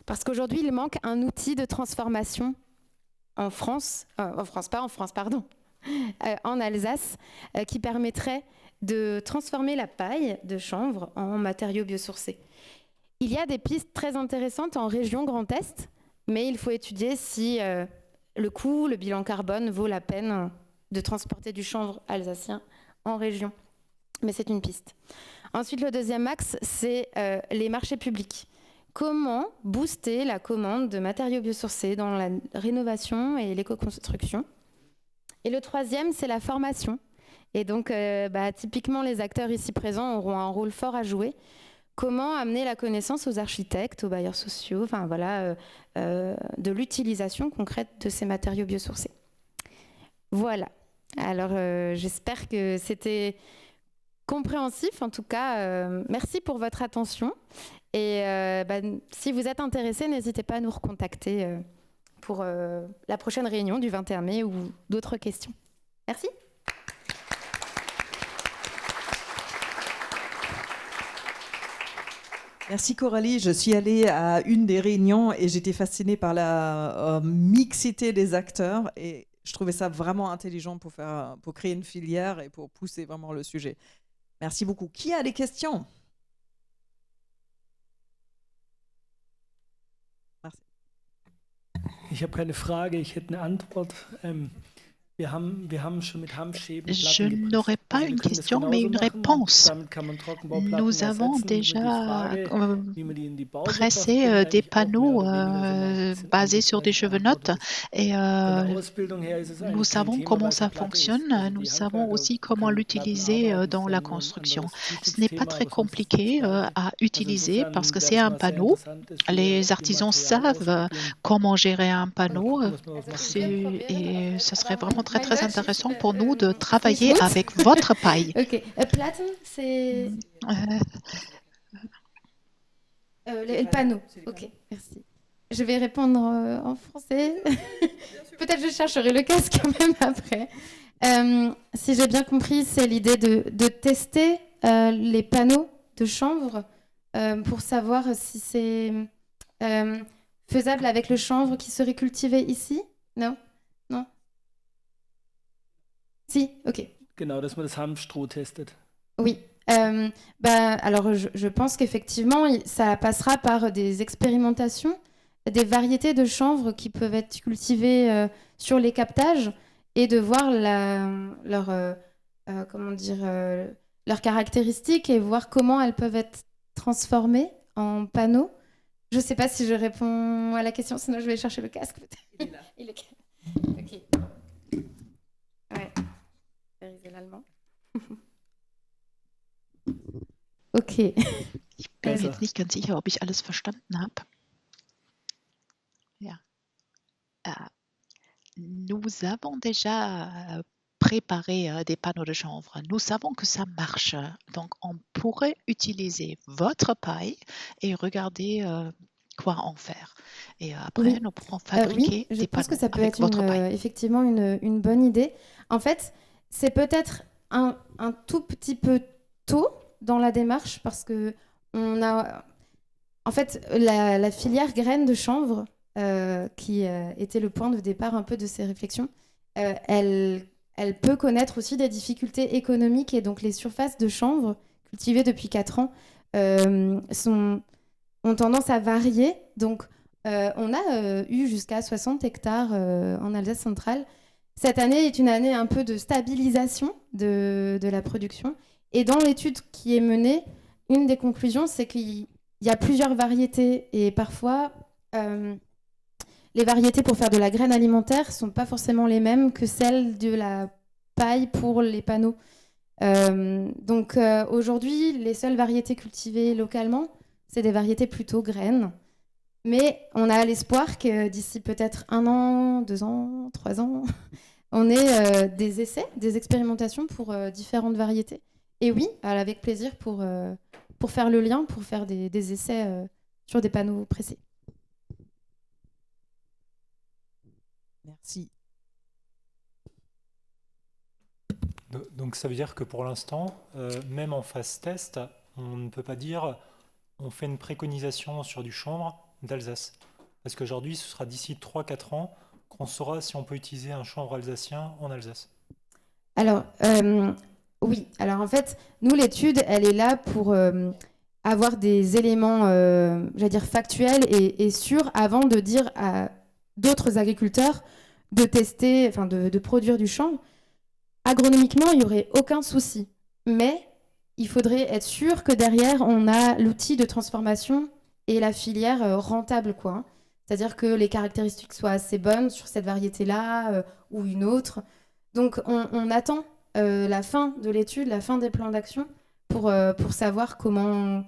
Parce qu'aujourd'hui, il manque un outil de transformation en Alsace, qui permettrait de transformer la paille de chanvre en matériaux biosourcés. Il y a des pistes très intéressantes en région Grand Est, mais il faut étudier si le coût, le bilan carbone vaut la peine de transporter du chanvre alsacien en région. Mais c'est une piste. Ensuite, le deuxième axe, c'est les marchés publics. Comment booster la commande de matériaux biosourcés dans la rénovation et l'éco-construction. Et le troisième, c'est la formation. Et donc, typiquement, les acteurs ici présents auront un rôle fort à jouer. Comment amener la connaissance aux architectes, aux bailleurs sociaux, de l'utilisation concrète de ces matériaux biosourcés. Voilà. Alors, j'espère que c'était compréhensif. En tout cas, merci pour votre attention. Et si vous êtes intéressés, n'hésitez pas à nous recontacter pour la prochaine réunion du 21 mai ou d'autres questions. Merci. Merci Coralie. Je suis allée à une des réunions et j'étais fascinée par la mixité des acteurs et je trouvais ça vraiment intelligent pour créer une filière et pour pousser vraiment le sujet. Merci beaucoup. Qui a des questions? Merci. Ich habe keine Frage, ich hätte eine Antwort. Je n'aurais pas une question, mais une réponse. Nous avons déjà pressé des panneaux basés sur des chevenotes et nous savons comment ça fonctionne. Nous savons aussi comment l'utiliser dans la construction. Ce n'est pas très compliqué à utiliser parce que c'est un panneau. Les artisans savent comment gérer un panneau et ce serait vraiment très très intéressant pour nous de travailler avec votre paille. Ok, Platen, c'est le panneau. Ok, merci. Je vais répondre en français. Peut-être je chercherai le casque quand même après. Si j'ai bien compris, c'est l'idée de tester les panneaux de chanvre pour savoir si c'est faisable avec le chanvre qui serait cultivé ici. Non ? Si, ok. Genau, dass man das Hanfstroh testet. Oui. Alors, je pense qu'effectivement, ça passera par des expérimentations, des variétés de chanvre qui peuvent être cultivées sur les captages et de voir leurs caractéristiques et voir comment elles peuvent être transformées en panneaux. Je ne sais pas si je réponds à la question, sinon je vais chercher le casque peut-être. Il est là. Il est... Ok. Ouais. Vérifier l'allemand. Okay. Ich bin mir jetzt nicht ganz sicher, ob ich alles verstanden habe. Ja. Nous avons déjà préparé des panneaux de chanvre. Nous savons que ça marche. Donc, on pourrait utiliser votre paille et regarder quoi en faire. Et après, Oui. nous pourrons fabriquer Oui, je des pense que panneaux ça peut avec être votre paille. effectivement une bonne idée. En fait, c'est peut-être un tout petit peu tôt dans la démarche parce que on a, en fait, la filière graines de chanvre qui était le point de départ un peu de ces réflexions, elle peut connaître aussi des difficultés économiques et donc les surfaces de chanvre cultivées depuis 4 ans ont tendance à varier. Donc, on a eu jusqu'à 60 hectares en Alsace centrale. Cette année est une année un peu de stabilisation de la production. Et dans l'étude qui est menée, une des conclusions, c'est qu'il y a plusieurs variétés. Et parfois, les variétés pour faire de la graine alimentaire ne sont pas forcément les mêmes que celles de la paille pour les panneaux. Donc aujourd'hui, les seules variétés cultivées localement, c'est des variétés plutôt graines. Mais on a l'espoir que d'ici peut-être 1 an, 2 ans, 3 ans, on ait des essais, des expérimentations pour différentes variétés. Et oui, avec plaisir pour faire le lien, pour faire des essais sur des panneaux pressés. Merci. Donc ça veut dire que pour l'instant, même en phase test, on ne peut pas dire on fait une préconisation sur du chanvre d'Alsace. Parce qu'aujourd'hui, ce sera d'ici 3-4 ans qu'on saura si on peut utiliser un chanvre alsacien en Alsace. Alors, oui. Alors en fait, nous, l'étude, elle est là pour avoir des éléments, j'allais dire, factuels et sûrs avant de dire à d'autres agriculteurs de tester, enfin de produire du chanvre. Agronomiquement, il n'y aurait aucun souci. Mais il faudrait être sûr que derrière, on a l'outil de transformation et la filière rentable, quoi. C'est-à-dire que les caractéristiques soient assez bonnes sur cette variété-là ou une autre. Donc, on attend la fin de l'étude, la fin des plans d'action pour savoir comment...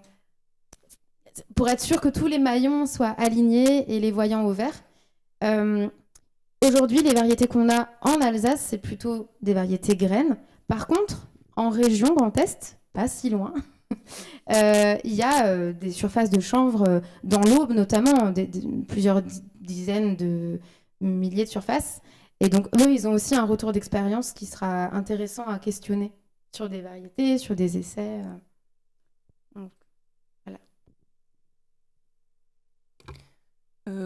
Pour être sûr que tous les maillons soient alignés et les voyants au vert. Aujourd'hui, les variétés qu'on a en Alsace, c'est plutôt des variétés graines. Par contre, en région Grand Est, pas si loin, il y a des surfaces de chanvre dans l'Aube, notamment plusieurs dizaines de milliers de surfaces. Et donc, eux, ils ont aussi un retour d'expérience qui sera intéressant à questionner sur des variétés, sur des essais. Donc, voilà.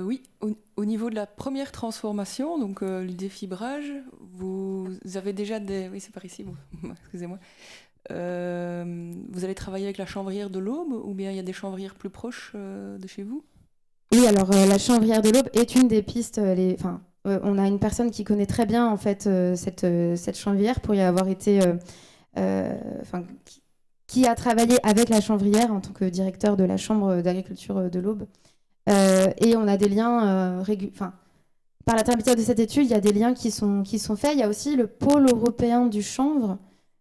Oui, au niveau de la première transformation, donc le défibrage, vous avez déjà des... Oui, c'est par ici, excusez-moi. Vous allez travailler avec la chanvrière de l'Aube ou bien il y a des chanvrières plus proches de chez vous? Oui, alors la chanvrière de l'Aube est une des pistes. On a une personne qui connaît très bien en fait cette chanvrière pour y avoir été, qui a travaillé avec la chanvrière en tant que directeur de la chambre d'agriculture de l'Aube. Et on a des liens par l'intermédiaire de cette étude, il y a des liens qui sont faits. Il y a aussi le pôle européen du chanvre.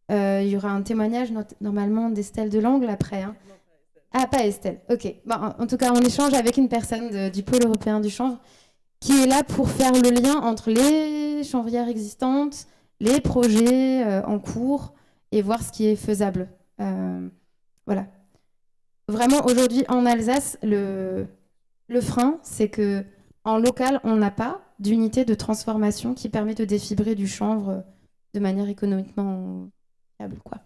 Il y aura un témoignage normalement d'Estelle Delangle après. Hein. Ah, pas Estelle. Ok. Bon, en tout cas, on échange avec une personne du pôle européen du chanvre qui est là pour faire le lien entre les chanvrières existantes, les projets en cours et voir ce qui est faisable. Voilà. Vraiment, aujourd'hui, en Alsace, le frein, c'est que en local, on n'a pas d'unité de transformation qui permet de défibrer du chanvre de manière économiquement viable, quoi.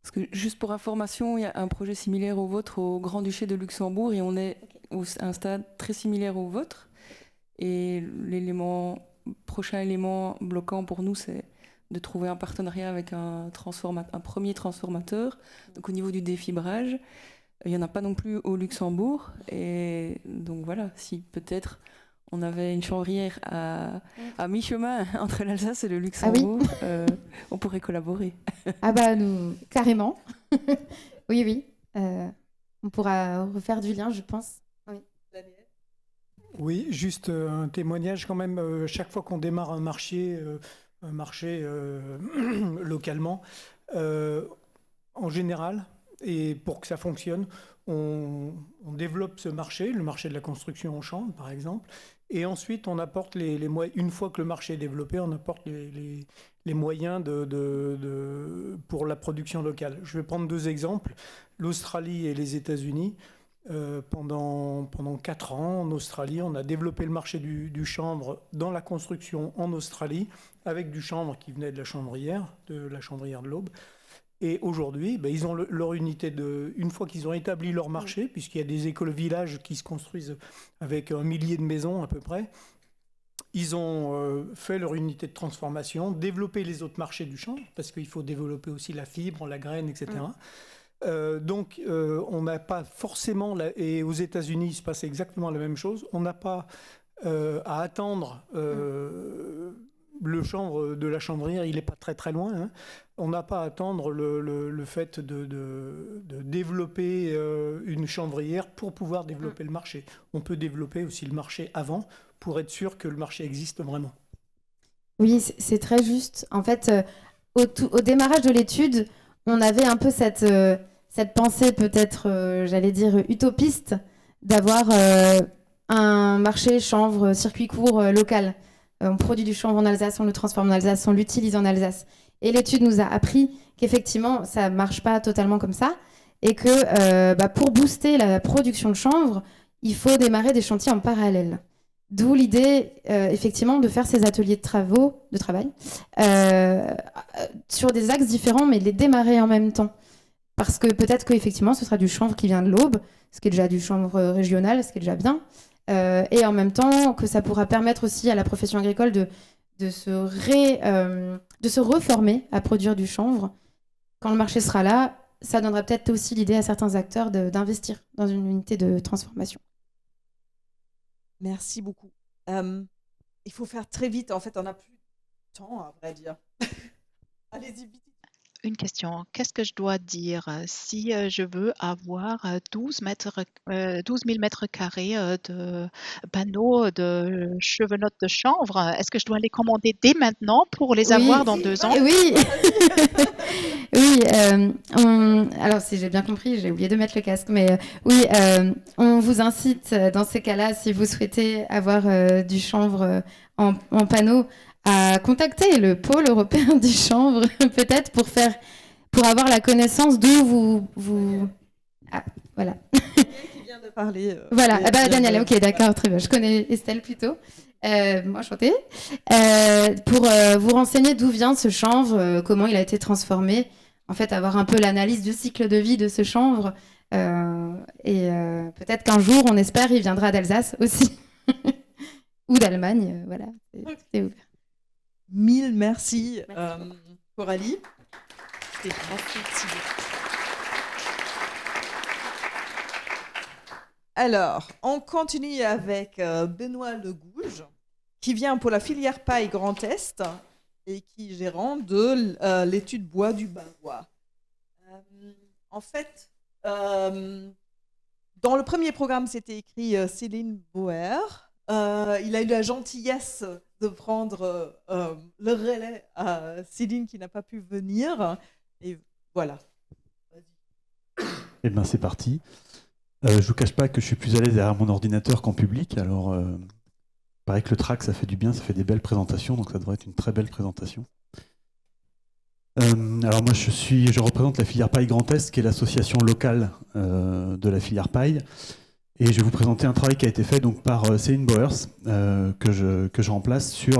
Parce que juste pour information, il y a un projet similaire au vôtre au Grand-Duché de Luxembourg et on est à un stade très similaire au vôtre. Et prochain élément bloquant pour nous, c'est de trouver un partenariat avec un premier transformateur. Donc au niveau du défibrage, il n'y en a pas non plus au Luxembourg. Et donc voilà, si peut-être on avait une chanvrière à mi-chemin entre l'Alsace et le Luxembourg, on pourrait collaborer. Ah bah nous, carrément. Oui, oui. On pourra refaire du lien, je pense. Oui. Oui, juste un témoignage quand même. Chaque fois qu'on démarre un marché localement, en général, et pour que ça fonctionne, on développe ce marché, le marché de la construction en chambre par exemple, et ensuite on apporte une fois que le marché est développé, on apporte les moyens pour la production locale. Je vais prendre 2 exemples, l'Australie et les États-Unis. Pendant 4 ans en Australie, on a développé le marché du chanvre dans la construction en Australie, avec du chanvre qui venait de la chanvrière de l'Aube. Et aujourd'hui, ils ont leur unité une fois qu'ils ont établi leur marché, puisqu'il y a des écoles-villages qui se construisent avec 1 millier de maisons à peu près, ils ont fait leur unité de transformation, développé les autres marchés du chanvre, parce qu'il faut développer aussi la fibre, la graine, etc. Donc, on n'a pas forcément, et aux États-Unis, il se passe exactement la même chose, on n'a pas à attendre le chanvre de la chanvrière, il n'est pas très très loin. Hein. On n'a pas à attendre le fait de développer une chanvrière pour pouvoir développer le marché. On peut développer aussi le marché avant pour être sûr que le marché existe vraiment. Oui, c'est très juste. En fait, au démarrage de l'étude, on avait un peu cette pensée peut-être, j'allais dire, utopiste, d'avoir un marché chanvre circuit court local. On produit du chanvre en Alsace, on le transforme en Alsace, on l'utilise en Alsace. Et l'étude nous a appris qu'effectivement, ça ne marche pas totalement comme ça, et que pour booster la production de chanvre, il faut démarrer des chantiers en parallèle. D'où l'idée, effectivement, de faire ces ateliers de travail, sur des axes différents, mais de les démarrer en même temps. Parce que peut-être qu'effectivement, ce sera du chanvre qui vient de l'Aube, ce qui est déjà du chanvre régional, ce qui est déjà bien. Et en même temps, que ça pourra permettre aussi à la profession agricole de se reformer à produire du chanvre. Quand le marché sera là, ça donnera peut-être aussi l'idée à certains acteurs d'investir dans une unité de transformation. Merci beaucoup. Il faut faire très vite. En fait, on n'a plus de temps, à vrai dire. Allez-y, vite. Une question. Qu'est-ce que je dois dire si je veux avoir 12 000 mètres carrés de panneaux de chevenotes de chanvre? Est-ce que je dois les commander dès maintenant pour les avoir dans 2 ans? Oui. Oui. Alors, si j'ai bien compris, j'ai oublié de mettre le casque. Mais oui, on vous incite dans ces cas-là, si vous souhaitez avoir du chanvre en panneau, à contacter le pôle européen du chanvre, peut-être pour avoir la connaissance d'où vous... Ah, voilà. Qui vient de parler. Voilà, Daniel, ok, d'accord, très bien. Je connais Estelle plutôt. Moi, enchantée. Pour vous renseigner d'où vient ce chanvre, comment il a été transformé, en fait, avoir un peu l'analyse du cycle de vie de ce chanvre. Et peut-être qu'un jour, on espère, il viendra d'Alsace aussi. Ou d'Allemagne, voilà. C'est ouvert. 1000 merci, Coralie. Alors, on continue avec Benoît Legouge, qui vient pour la filière paille Grand Est et qui est gérant de l'étude bois du Bavois. En fait, dans le premier programme, c'était écrit Céline Bauer. Il a eu la gentillesse de prendre le relais à Céline qui n'a pas pu venir. Et voilà. Eh bien, c'est parti. Je ne vous cache pas que je suis plus à l'aise derrière mon ordinateur qu'en public. Alors, il paraît que le track, ça fait du bien, ça fait des belles présentations, donc ça devrait être une très belle présentation. Alors moi, je représente la filière paille Grand Est, qui est l'association locale de la filière paille. Et je vais vous présenter un travail qui a été fait donc, par Céline Bauers, que je remplace sur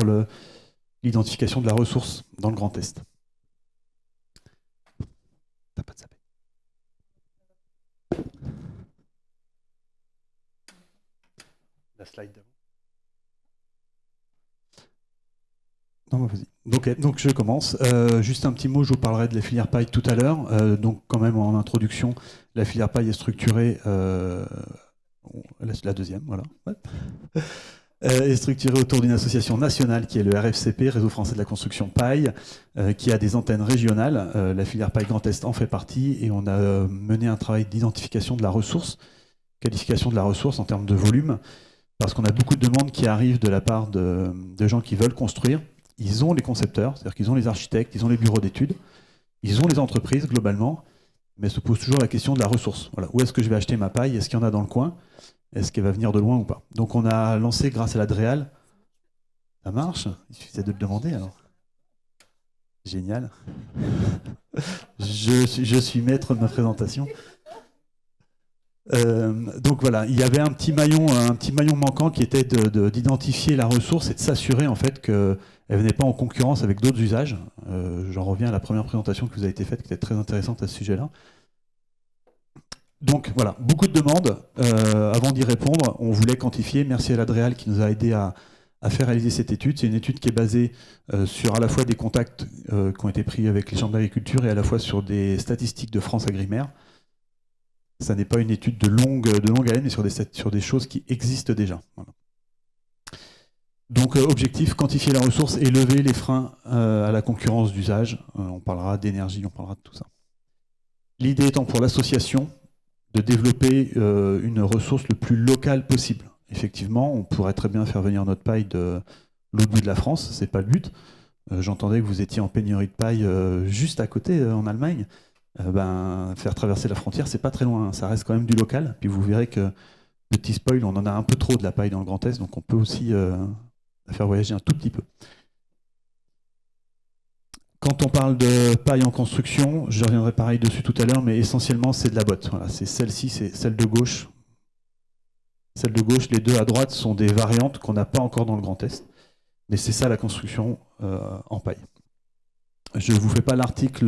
l'identification de la ressource dans le Grand Est. T'as pas de sapin. La slide d'avant. Non, vas-y. Donc je commence. Juste un petit mot, je vous parlerai de la filière paille tout à l'heure. Donc quand même en introduction, la filière paille est structurée, la deuxième, voilà. Ouais. Est structurée autour d'une association nationale qui est le RFCP, Réseau français de la construction paille, qui a des antennes régionales. La filière paille Grand Est en fait partie et on a mené un travail d'identification de la ressource, qualification de la ressource en termes de volume, parce qu'on a beaucoup de demandes qui arrivent de la part de gens qui veulent construire. Ils ont les concepteurs, c'est-à-dire qu'ils ont les architectes, ils ont les bureaux d'études, ils ont les entreprises globalement, mais se pose toujours la question de la ressource. Voilà. Où est-ce que je vais acheter ma paille? Est-ce qu'il y en a dans le coin? Est-ce qu'elle va venir de loin ou pas? Donc on a lancé grâce à l'Adréal. Ça marche? Il suffisait de le demander alors. Génial. Je suis maître de ma présentation. Donc voilà, il y avait un petit maillon manquant qui était d'identifier la ressource et de s'assurer en fait qu'elle ne venait pas en concurrence avec d'autres usages. J'en reviens à la première présentation qui vous a été faite, qui était très intéressante à ce sujet-là. Donc voilà, beaucoup de demandes. Avant d'y répondre, on voulait quantifier. Merci à l'Adréal qui nous a aidé à faire réaliser cette étude. C'est une étude qui est basée sur à la fois des contacts qui ont été pris avec les chambres d'agriculture et à la fois sur des statistiques de France Agrimaire. Ça n'est pas une étude de longue haleine, mais sur des choses qui existent déjà. Voilà. Donc objectif, quantifier la ressource et lever les freins à la concurrence d'usage. On parlera d'énergie, on parlera de tout ça. L'idée étant pour l'association de développer une ressource le plus locale possible. Effectivement, on pourrait très bien faire venir notre paille de l'autre bout de la France, c'est pas le but. J'entendais que vous étiez en pénurie de paille juste à côté, en Allemagne. Faire traverser la frontière, c'est pas très loin, hein. Ça reste quand même du local. Puis vous verrez que, petit spoil, on en a un peu trop de la paille dans le Grand Est, donc on peut aussi la faire voyager un tout petit peu. Quand on parle de paille en construction, je reviendrai pareil dessus tout à l'heure, mais essentiellement c'est de la botte. Voilà, c'est celle-ci, c'est celle de gauche. Celle de gauche, les deux à droite sont des variantes qu'on n'a pas encore dans le Grand Est, mais c'est ça la construction en paille. Je ne vous fais pas l'article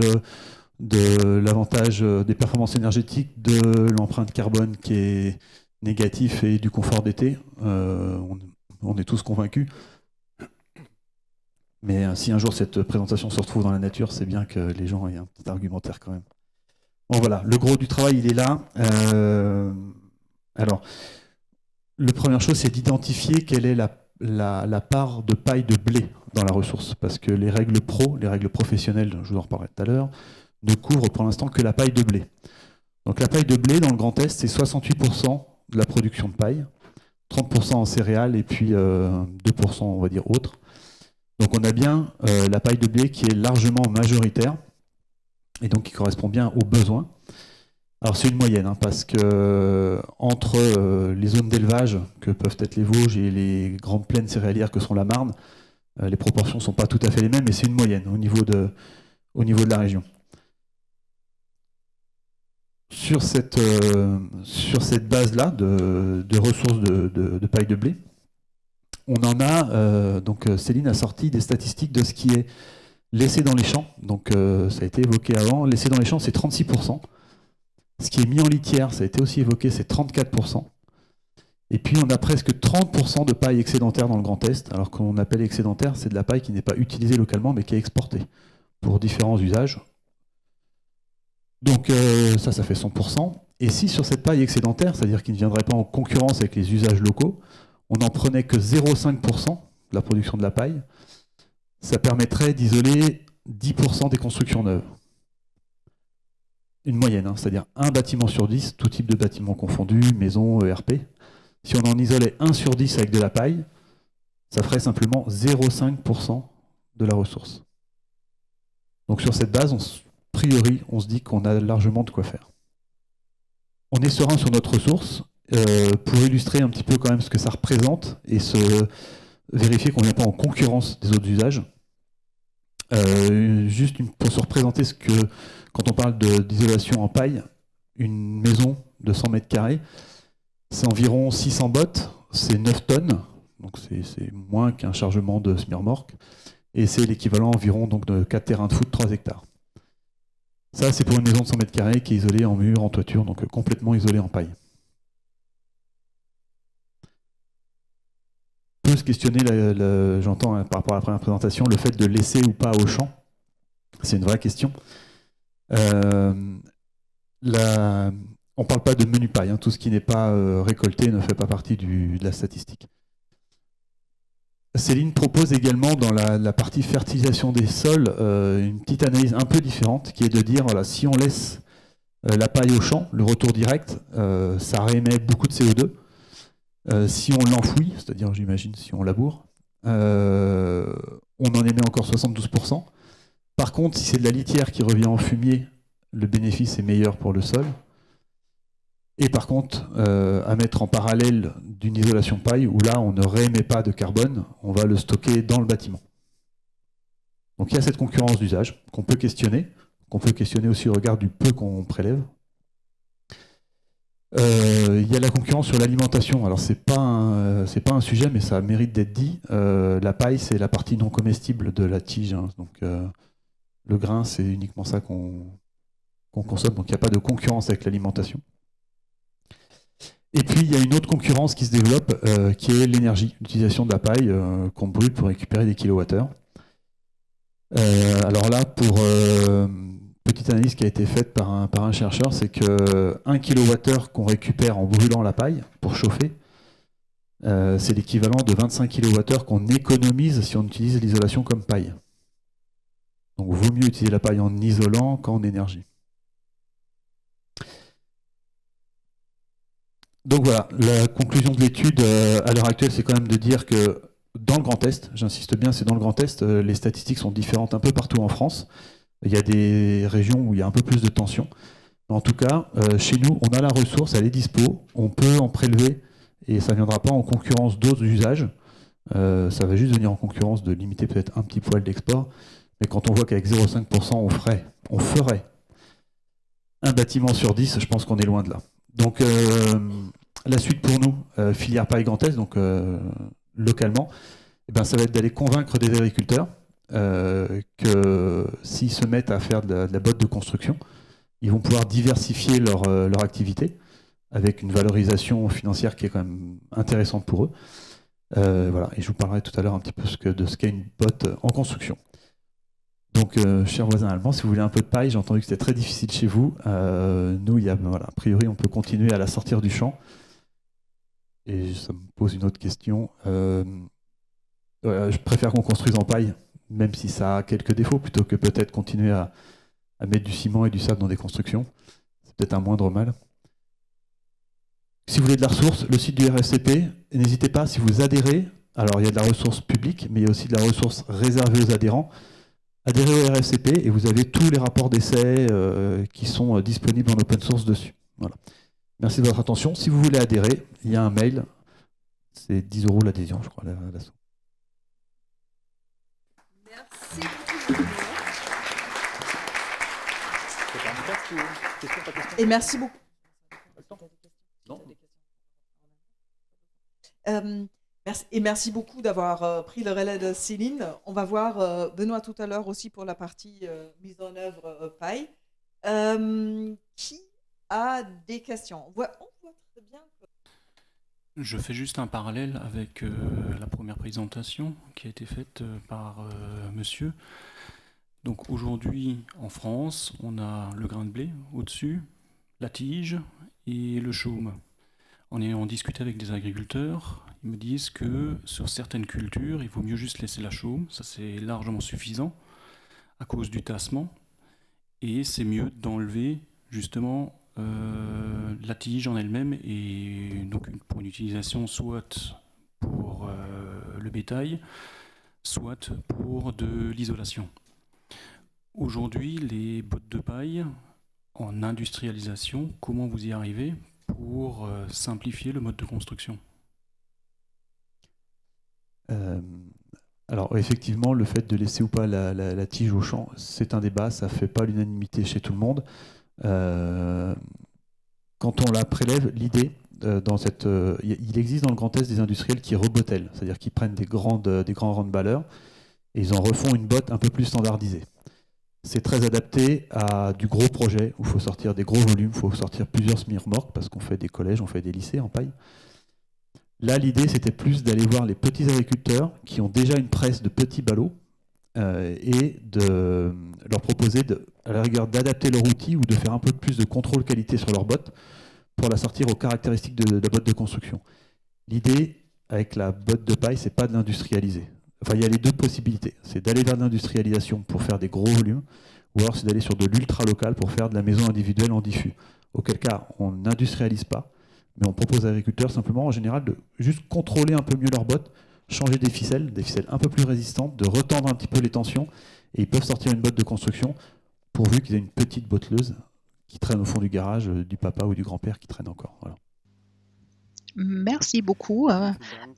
de l'avantage des performances énergétiques, de l'empreinte carbone qui est négatif et du confort d'été. On est tous convaincus. Mais si un jour cette présentation se retrouve dans la nature, c'est bien que les gens aient un petit argumentaire quand même. Bon voilà, le gros du travail il est là. Alors, la première chose c'est d'identifier quelle est la part de paille de blé dans la ressource. Parce que les règles professionnelles, je vous en reparlerai tout à l'heure, ne couvrent pour l'instant que la paille de blé. Donc la paille de blé dans le Grand Est, c'est 68% de la production de paille, 30% en céréales et puis 2% on va dire autres. Donc on a bien la paille de blé qui est largement majoritaire et donc qui correspond bien aux besoins. Alors c'est une moyenne, hein, parce que entre les zones d'élevage que peuvent être les Vosges et les grandes plaines céréalières que sont la Marne, les proportions ne sont pas tout à fait les mêmes, mais c'est une moyenne au niveau de la région. Sur cette base-là de ressources de paille de blé, on en a, donc Céline a sorti des statistiques de ce qui est laissé dans les champs. Donc ça a été évoqué avant, laissé dans les champs c'est 36%. Ce qui est mis en litière, ça a été aussi évoqué, c'est 34%. Et puis on a presque 30% de paille excédentaire dans le Grand Est. Alors qu'on appelle excédentaire, c'est de la paille qui n'est pas utilisée localement mais qui est exportée pour différents usages. Donc ça fait 100%. Et si sur cette paille excédentaire, c'est-à-dire qui ne viendrait pas en concurrence avec les usages locaux, on n'en prenait que 0,5% de la production de la paille, ça permettrait d'isoler 10% des constructions neuves. Une moyenne, hein, c'est-à-dire un bâtiment sur 10, tout type de bâtiment confondu, maison, ERP. Si on en isolait 1 sur 10 avec de la paille, ça ferait simplement 0,5% de la ressource. Donc sur cette base, a priori, on se dit qu'on a largement de quoi faire. On est serein sur notre ressource. Pour illustrer un petit peu quand même ce que ça représente et vérifier qu'on ne vient pas en concurrence des autres usages. Juste pour se représenter ce que, quand on parle d'isolation en paille, une maison de 100 mètres carrés, c'est environ 600 bottes, c'est 9 tonnes, donc c'est moins qu'un chargement de semi-remorque, et c'est l'équivalent environ donc, de 4 terrains de foot, 3 hectares. Ça, c'est pour une maison de 100 mètres carrés qui est isolée en mur, en toiture, donc complètement isolée en paille. peut se questionner, j'entends par rapport à la première présentation, le fait de laisser ou pas au champ. C'est une vraie question. On ne parle pas de menu paille, hein. Tout ce qui n'est pas récolté ne fait pas partie de la statistique. Céline propose également dans la partie fertilisation des sols une petite analyse un peu différente qui est de dire, voilà, si on laisse la paille au champ, le retour direct, ça réémet beaucoup de CO2. Si on l'enfouit, c'est-à-dire j'imagine si on laboure, on en émet encore 72%. Par contre, si c'est de la litière qui revient en fumier, le bénéfice est meilleur pour le sol. Et par contre, à mettre en parallèle d'une isolation paille, où là, on ne réémet pas de carbone, on va le stocker dans le bâtiment. Donc il y a cette concurrence d'usage qu'on peut questionner aussi au regard du peu qu'on prélève. Il y a la concurrence sur l'alimentation. Alors c'est pas un sujet, mais ça mérite d'être dit. La paille, c'est la partie non comestible de la tige, hein. Donc le grain, c'est uniquement ça qu'on consomme. Donc il n'y a pas de concurrence avec l'alimentation. Et puis il y a une autre concurrence qui se développe, qui est l'énergie, l'utilisation de la paille qu'on brûle pour récupérer des kilowattheures. Alors là, pour petite analyse qui a été faite par un chercheur, c'est que 1 kWh qu'on récupère en brûlant la paille pour chauffer, c'est l'équivalent de 25 kWh qu'on économise si on utilise l'isolation comme paille. Donc il vaut mieux utiliser la paille en isolant qu'en énergie. Donc voilà, la conclusion de l'étude à l'heure actuelle, c'est quand même de dire que dans le Grand Est, j'insiste bien, c'est dans le Grand Est, les statistiques sont différentes un peu partout en France. Il y a des régions où il y a un peu plus de tension. Mais en tout cas, chez nous, on a la ressource, elle est dispo, on peut en prélever et ça ne viendra pas en concurrence d'autres usages. Ça va juste venir en concurrence de limiter peut-être un petit poil d'export. Mais quand on voit qu'avec 0,5%, on ferait un bâtiment sur 10, je pense qu'on est loin de là. Donc la suite pour nous, filière paille Grand Est, donc localement, eh ben, ça va être d'aller convaincre des agriculteurs que s'ils se mettent à faire de la botte de construction, ils vont pouvoir diversifier leur activité avec une valorisation financière qui est quand même intéressante pour eux. Voilà. Et je vous parlerai tout à l'heure un petit peu de ce qu'est une botte en construction. Donc, chers voisins allemands, si vous voulez un peu de paille, j'ai entendu que c'était très difficile chez vous. Nous, voilà, a priori, on peut continuer à la sortir du champ. Et ça me pose une autre question. Je préfère qu'on construise en paille, même si ça a quelques défauts, plutôt que peut-être continuer à mettre du ciment et du sable dans des constructions. C'est peut-être un moindre mal. Si vous voulez de la ressource, le site du RFCP, n'hésitez pas, si vous adhérez, alors il y a de la ressource publique, mais il y a aussi de la ressource réservée aux adhérents. Adhérez au RFCP et vous avez tous les rapports d'essai qui sont disponibles en open source dessus. Voilà. Merci de votre attention. Si vous voulez adhérer, il y a un mail. C'est 10 € l'adhésion, je crois, l'assaut. Merci. Et merci beaucoup. Merci beaucoup d'avoir pris le relais de Céline. On va voir Benoît tout à l'heure aussi pour la partie mise en œuvre paille. Qui a des questions? On voit très bien. Je fais juste un parallèle avec la première présentation qui a été faite par monsieur. Donc aujourd'hui, en France, on a le grain de blé au-dessus, la tige et le chaume. On discute avec des agriculteurs, ils me disent que sur certaines cultures, il vaut mieux juste laisser la chaume, ça c'est largement suffisant à cause du tassement, et c'est mieux d'enlever justement la tige en elle-même, et donc pour une utilisation soit pour le bétail, soit pour de l'isolation. Aujourd'hui, les bottes de paille en industrialisation, comment vous y arrivez pour simplifier le mode de construction? Alors effectivement, le fait de laisser ou pas la tige au champ, c'est un débat, ça ne fait pas l'unanimité chez tout le monde. Quand on la prélève, l'idée, il existe dans le Grand Est des industriels qui rebotellent, c'est-à-dire qu'ils prennent des grands round-ballers et ils en refont une botte un peu plus standardisée. C'est très adapté à du gros projet où il faut sortir des gros volumes, il faut sortir plusieurs semi-remorques parce qu'on fait des collèges, on fait des lycées en paille. Là, l'idée, c'était plus d'aller voir les petits agriculteurs qui ont déjà une presse de petits ballots et de leur proposer, à la rigueur, d'adapter leur outil ou de faire un peu plus de contrôle qualité sur leur botte pour la sortir aux caractéristiques de la botte de construction. L'idée, avec la botte de paille, c'est pas de l'industrialiser. Enfin, il y a les deux possibilités. C'est d'aller vers l'industrialisation pour faire des gros volumes, ou alors c'est d'aller sur de l'ultra local pour faire de la maison individuelle en diffus. Auquel cas, on n'industrialise pas, mais on propose aux agriculteurs simplement, en général, de juste contrôler un peu mieux leur botte, changer des ficelles un peu plus résistantes, de retendre un petit peu les tensions, et ils peuvent sortir une botte de construction pourvu qu'ils aient une petite botteleuse qui traîne au fond du garage du papa ou du grand-père qui traîne encore. Voilà. Merci beaucoup.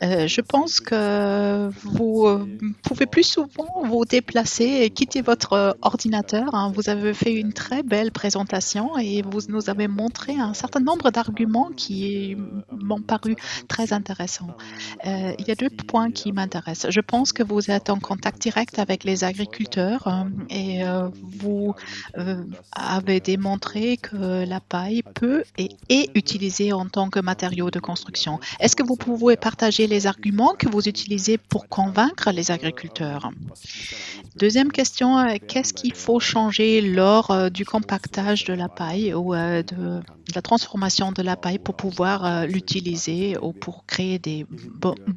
Je pense que vous pouvez plus souvent vous déplacer et quitter votre ordinateur, hein. Vous avez fait une très belle présentation et vous nous avez montré un certain nombre d'arguments qui m'ont paru très intéressants. Il y a deux points qui m'intéressent. Je pense que vous êtes en contact direct avec les agriculteurs et vous avez démontré que la paille peut et est utilisée en tant que matériau de construction. Est-ce que vous pouvez partager les arguments que vous utilisez pour convaincre les agriculteurs? Deuxième question, qu'est-ce qu'il faut changer lors du compactage de la paille ou de la transformation de la paille pour pouvoir l'utiliser ou pour créer des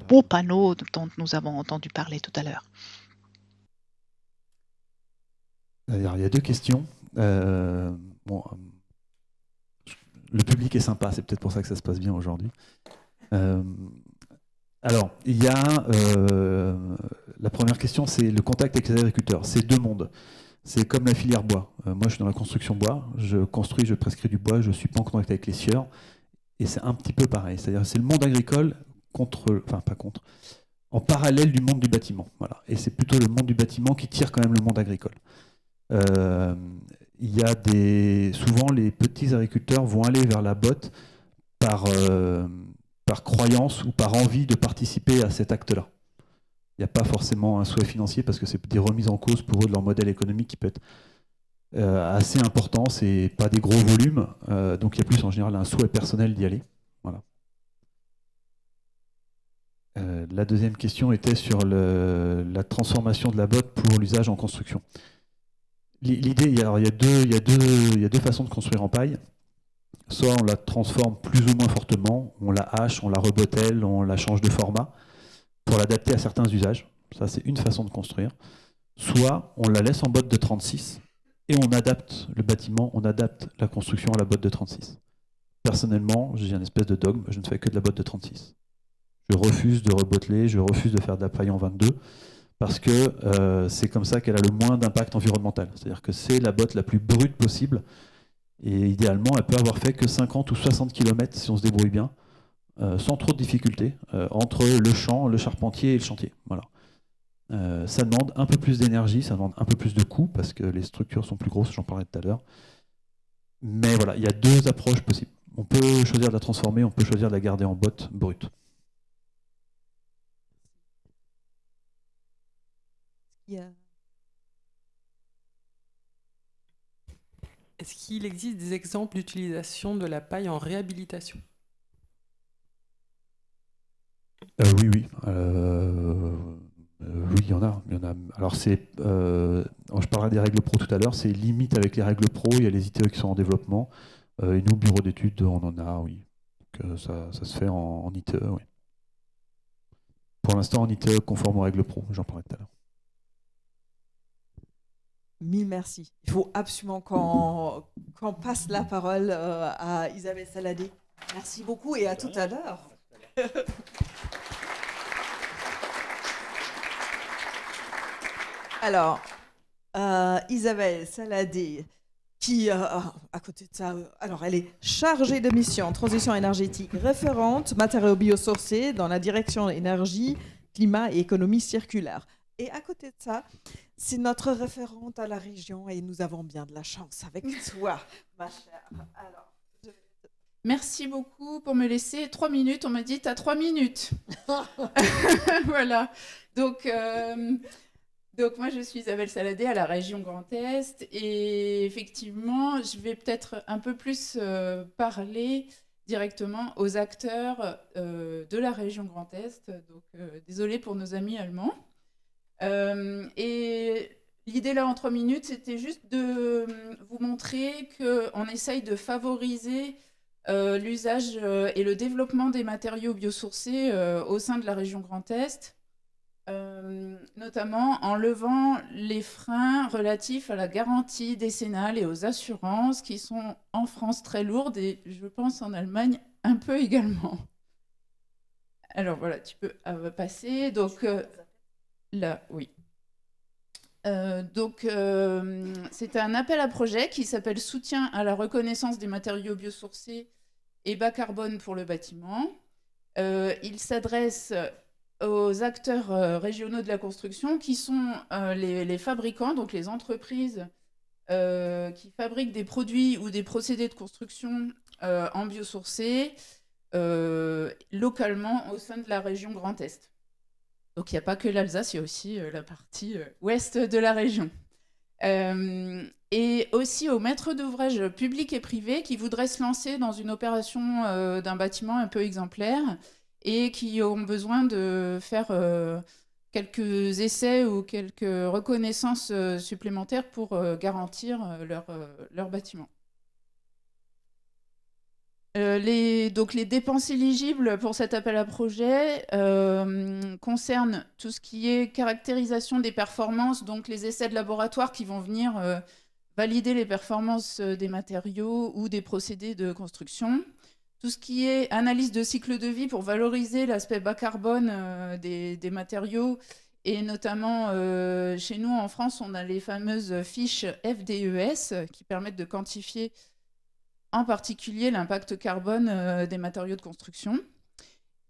beaux panneaux dont nous avons entendu parler tout à l'heure? Alors, il y a deux questions. Le public est sympa, c'est peut-être pour ça que ça se passe bien aujourd'hui. Alors, il y a la première question, c'est le contact avec les agriculteurs. C'est deux mondes. C'est comme la filière bois. Moi, je suis dans la construction bois. Je construis, je prescris du bois. Je ne suis pas en contact avec les scieurs. Et c'est un petit peu pareil. C'est-à-dire, c'est le monde agricole en parallèle du monde du bâtiment. Voilà. Et c'est plutôt le monde du bâtiment qui tire quand même le monde agricole. Il y a souvent les petits agriculteurs vont aller vers la botte par croyance ou par envie de participer à cet acte-là. Il n'y a pas forcément un souhait financier parce que c'est des remises en cause pour eux de leur modèle économique qui peut être assez important. C'est pas des gros volumes, donc il y a plus en général un souhait personnel d'y aller. Voilà. La deuxième question était sur la transformation de la botte pour l'usage en construction. L'idée, il y a deux façons de construire en paille. Soit on la transforme plus ou moins fortement, on la hache, on la rebotelle, on la change de format pour l'adapter à certains usages. Ça, c'est une façon de construire. Soit on la laisse en botte de 36 et on adapte le bâtiment, on adapte la construction à la botte de 36. Personnellement, j'ai une espèce de dogme, je ne fais que de la botte de 36. Je refuse de reboteler, je refuse de faire de la paille en 22. Parce que c'est comme ça qu'elle a le moins d'impact environnemental. C'est-à-dire que c'est la botte la plus brute possible. Et idéalement, elle peut avoir fait que 50 ou 60 km si on se débrouille bien, sans trop de difficultés, entre le champ, le charpentier et le chantier. Voilà. Ça demande un peu plus d'énergie, ça demande un peu plus de coût, parce que les structures sont plus grosses, j'en parlais tout à l'heure. Mais voilà, il y a deux approches possibles. On peut choisir de la transformer, on peut choisir de la garder en botte brute. Yeah. Est-ce qu'il existe des exemples d'utilisation de la paille en réhabilitation? Oui. Oui, il y en a. Alors, je parlerai des règles pro tout à l'heure. C'est limite avec les règles pro. Il y a les ITE qui sont en développement. Et nous, bureau d'études, on en a, oui. Donc, ça se fait en ITE, oui. Pour l'instant, en ITE conforme aux règles pro. J'en parlerai tout à l'heure. Mille merci. Il faut absolument qu'on passe la parole à Isabelle Saladé. Merci beaucoup et à tout à l'heure. Alors, Isabelle Saladé, qui, à côté de ça, alors elle est chargée de mission transition énergétique, référente matériaux biosourcés dans la direction énergie, climat et économie circulaire. Et à côté de ça, c'est notre référente à la région et nous avons bien de la chance avec toi, ma chère. Alors, merci beaucoup pour me laisser 3 minutes. On m'a dit, tu as 3 minutes. Voilà. Donc, moi, je suis Isabelle Saladé à la région Grand Est. Et effectivement, je vais peut-être un peu plus parler directement aux acteurs de la région Grand Est. Donc, désolé pour nos amis allemands. Et l'idée là en 3 minutes, c'était juste de vous montrer qu'on essaye de favoriser l'usage et le développement des matériaux biosourcés au sein de la région Grand Est, notamment en levant les freins relatifs à la garantie décennale et aux assurances qui sont en France très lourdes et je pense en Allemagne un peu également. Alors voilà, tu peux passer. Donc là, oui. C'est un appel à projet qui s'appelle Soutien à la reconnaissance des matériaux biosourcés et bas carbone pour le bâtiment. Il s'adresse aux acteurs régionaux de la construction qui sont les fabricants, donc les entreprises qui fabriquent des produits ou des procédés de construction en biosourcé localement au sein de la région Grand Est. Donc il n'y a pas que l'Alsace, il y a aussi la partie ouest de la région. Et aussi aux maîtres d'ouvrage publics et privés qui voudraient se lancer dans une opération d'un bâtiment un peu exemplaire et qui ont besoin de faire quelques essais ou quelques reconnaissances supplémentaires pour garantir leur bâtiment. Donc les dépenses éligibles pour cet appel à projet concernent tout ce qui est caractérisation des performances, donc les essais de laboratoire qui vont venir valider les performances des matériaux ou des procédés de construction. Tout ce qui est analyse de cycle de vie pour valoriser l'aspect bas carbone des matériaux. Et notamment, chez nous en France, on a les fameuses fiches FDES qui permettent de quantifier en particulier l'impact carbone des matériaux de construction.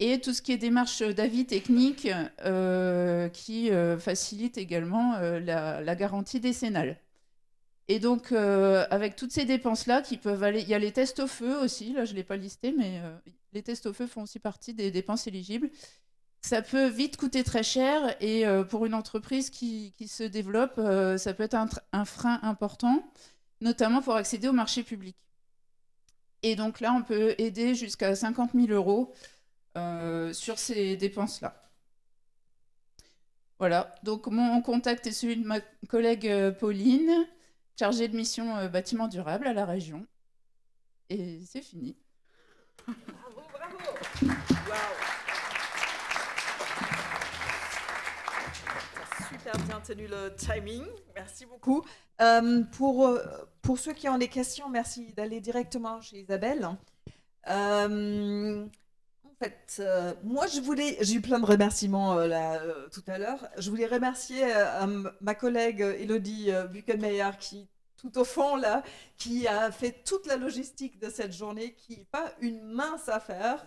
Et tout ce qui est démarche d'avis technique qui facilite également la garantie décennale. Et donc, avec toutes ces dépenses-là qui peuvent aller... Il y a les tests au feu aussi, là je ne l'ai pas listé, mais les tests au feu font aussi partie des dépenses éligibles. Ça peut vite coûter très cher et pour une entreprise qui se développe, ça peut être un frein important, notamment pour accéder au marché public. Et donc là, on peut aider jusqu'à 50 000 € sur ces dépenses-là. Voilà, donc mon contact est celui de ma collègue Pauline, chargée de mission bâtiment durable à la région. Et c'est fini. Bravo, bravo. Wow. Super bien tenu le timing, merci beaucoup. Pour ceux qui ont des questions, merci d'aller directement chez Isabelle. En fait, moi j'ai eu plein de remerciements tout à l'heure. Je voulais remercier ma collègue Elodie Buchenmeyer qui, tout au fond là, qui a fait toute la logistique de cette journée, qui n'est pas une mince affaire.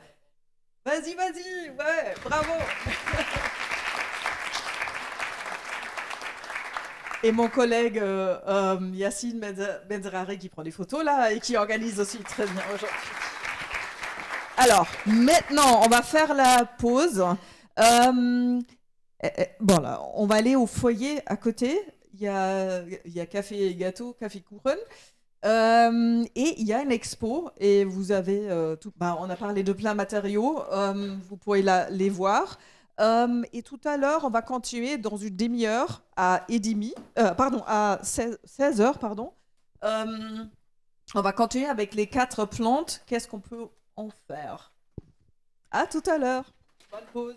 Vas-y, ouais, bravo. Et mon collègue Yacine Benzerari qui prend des photos là et qui organise aussi très bien aujourd'hui. Alors, maintenant, on va faire la pause. Bon là, on va aller au foyer à côté. Il y a café et gâteau, café Kuchen. Et il y a une expo et vous avez on a parlé de plein de matériaux. Vous pouvez les voir. Et tout à l'heure, on va continuer dans une demi-heure à 16h. On va continuer avec les 4 plantes. Qu'est-ce qu'on peut en faire? À tout à l'heure. Bonne pause.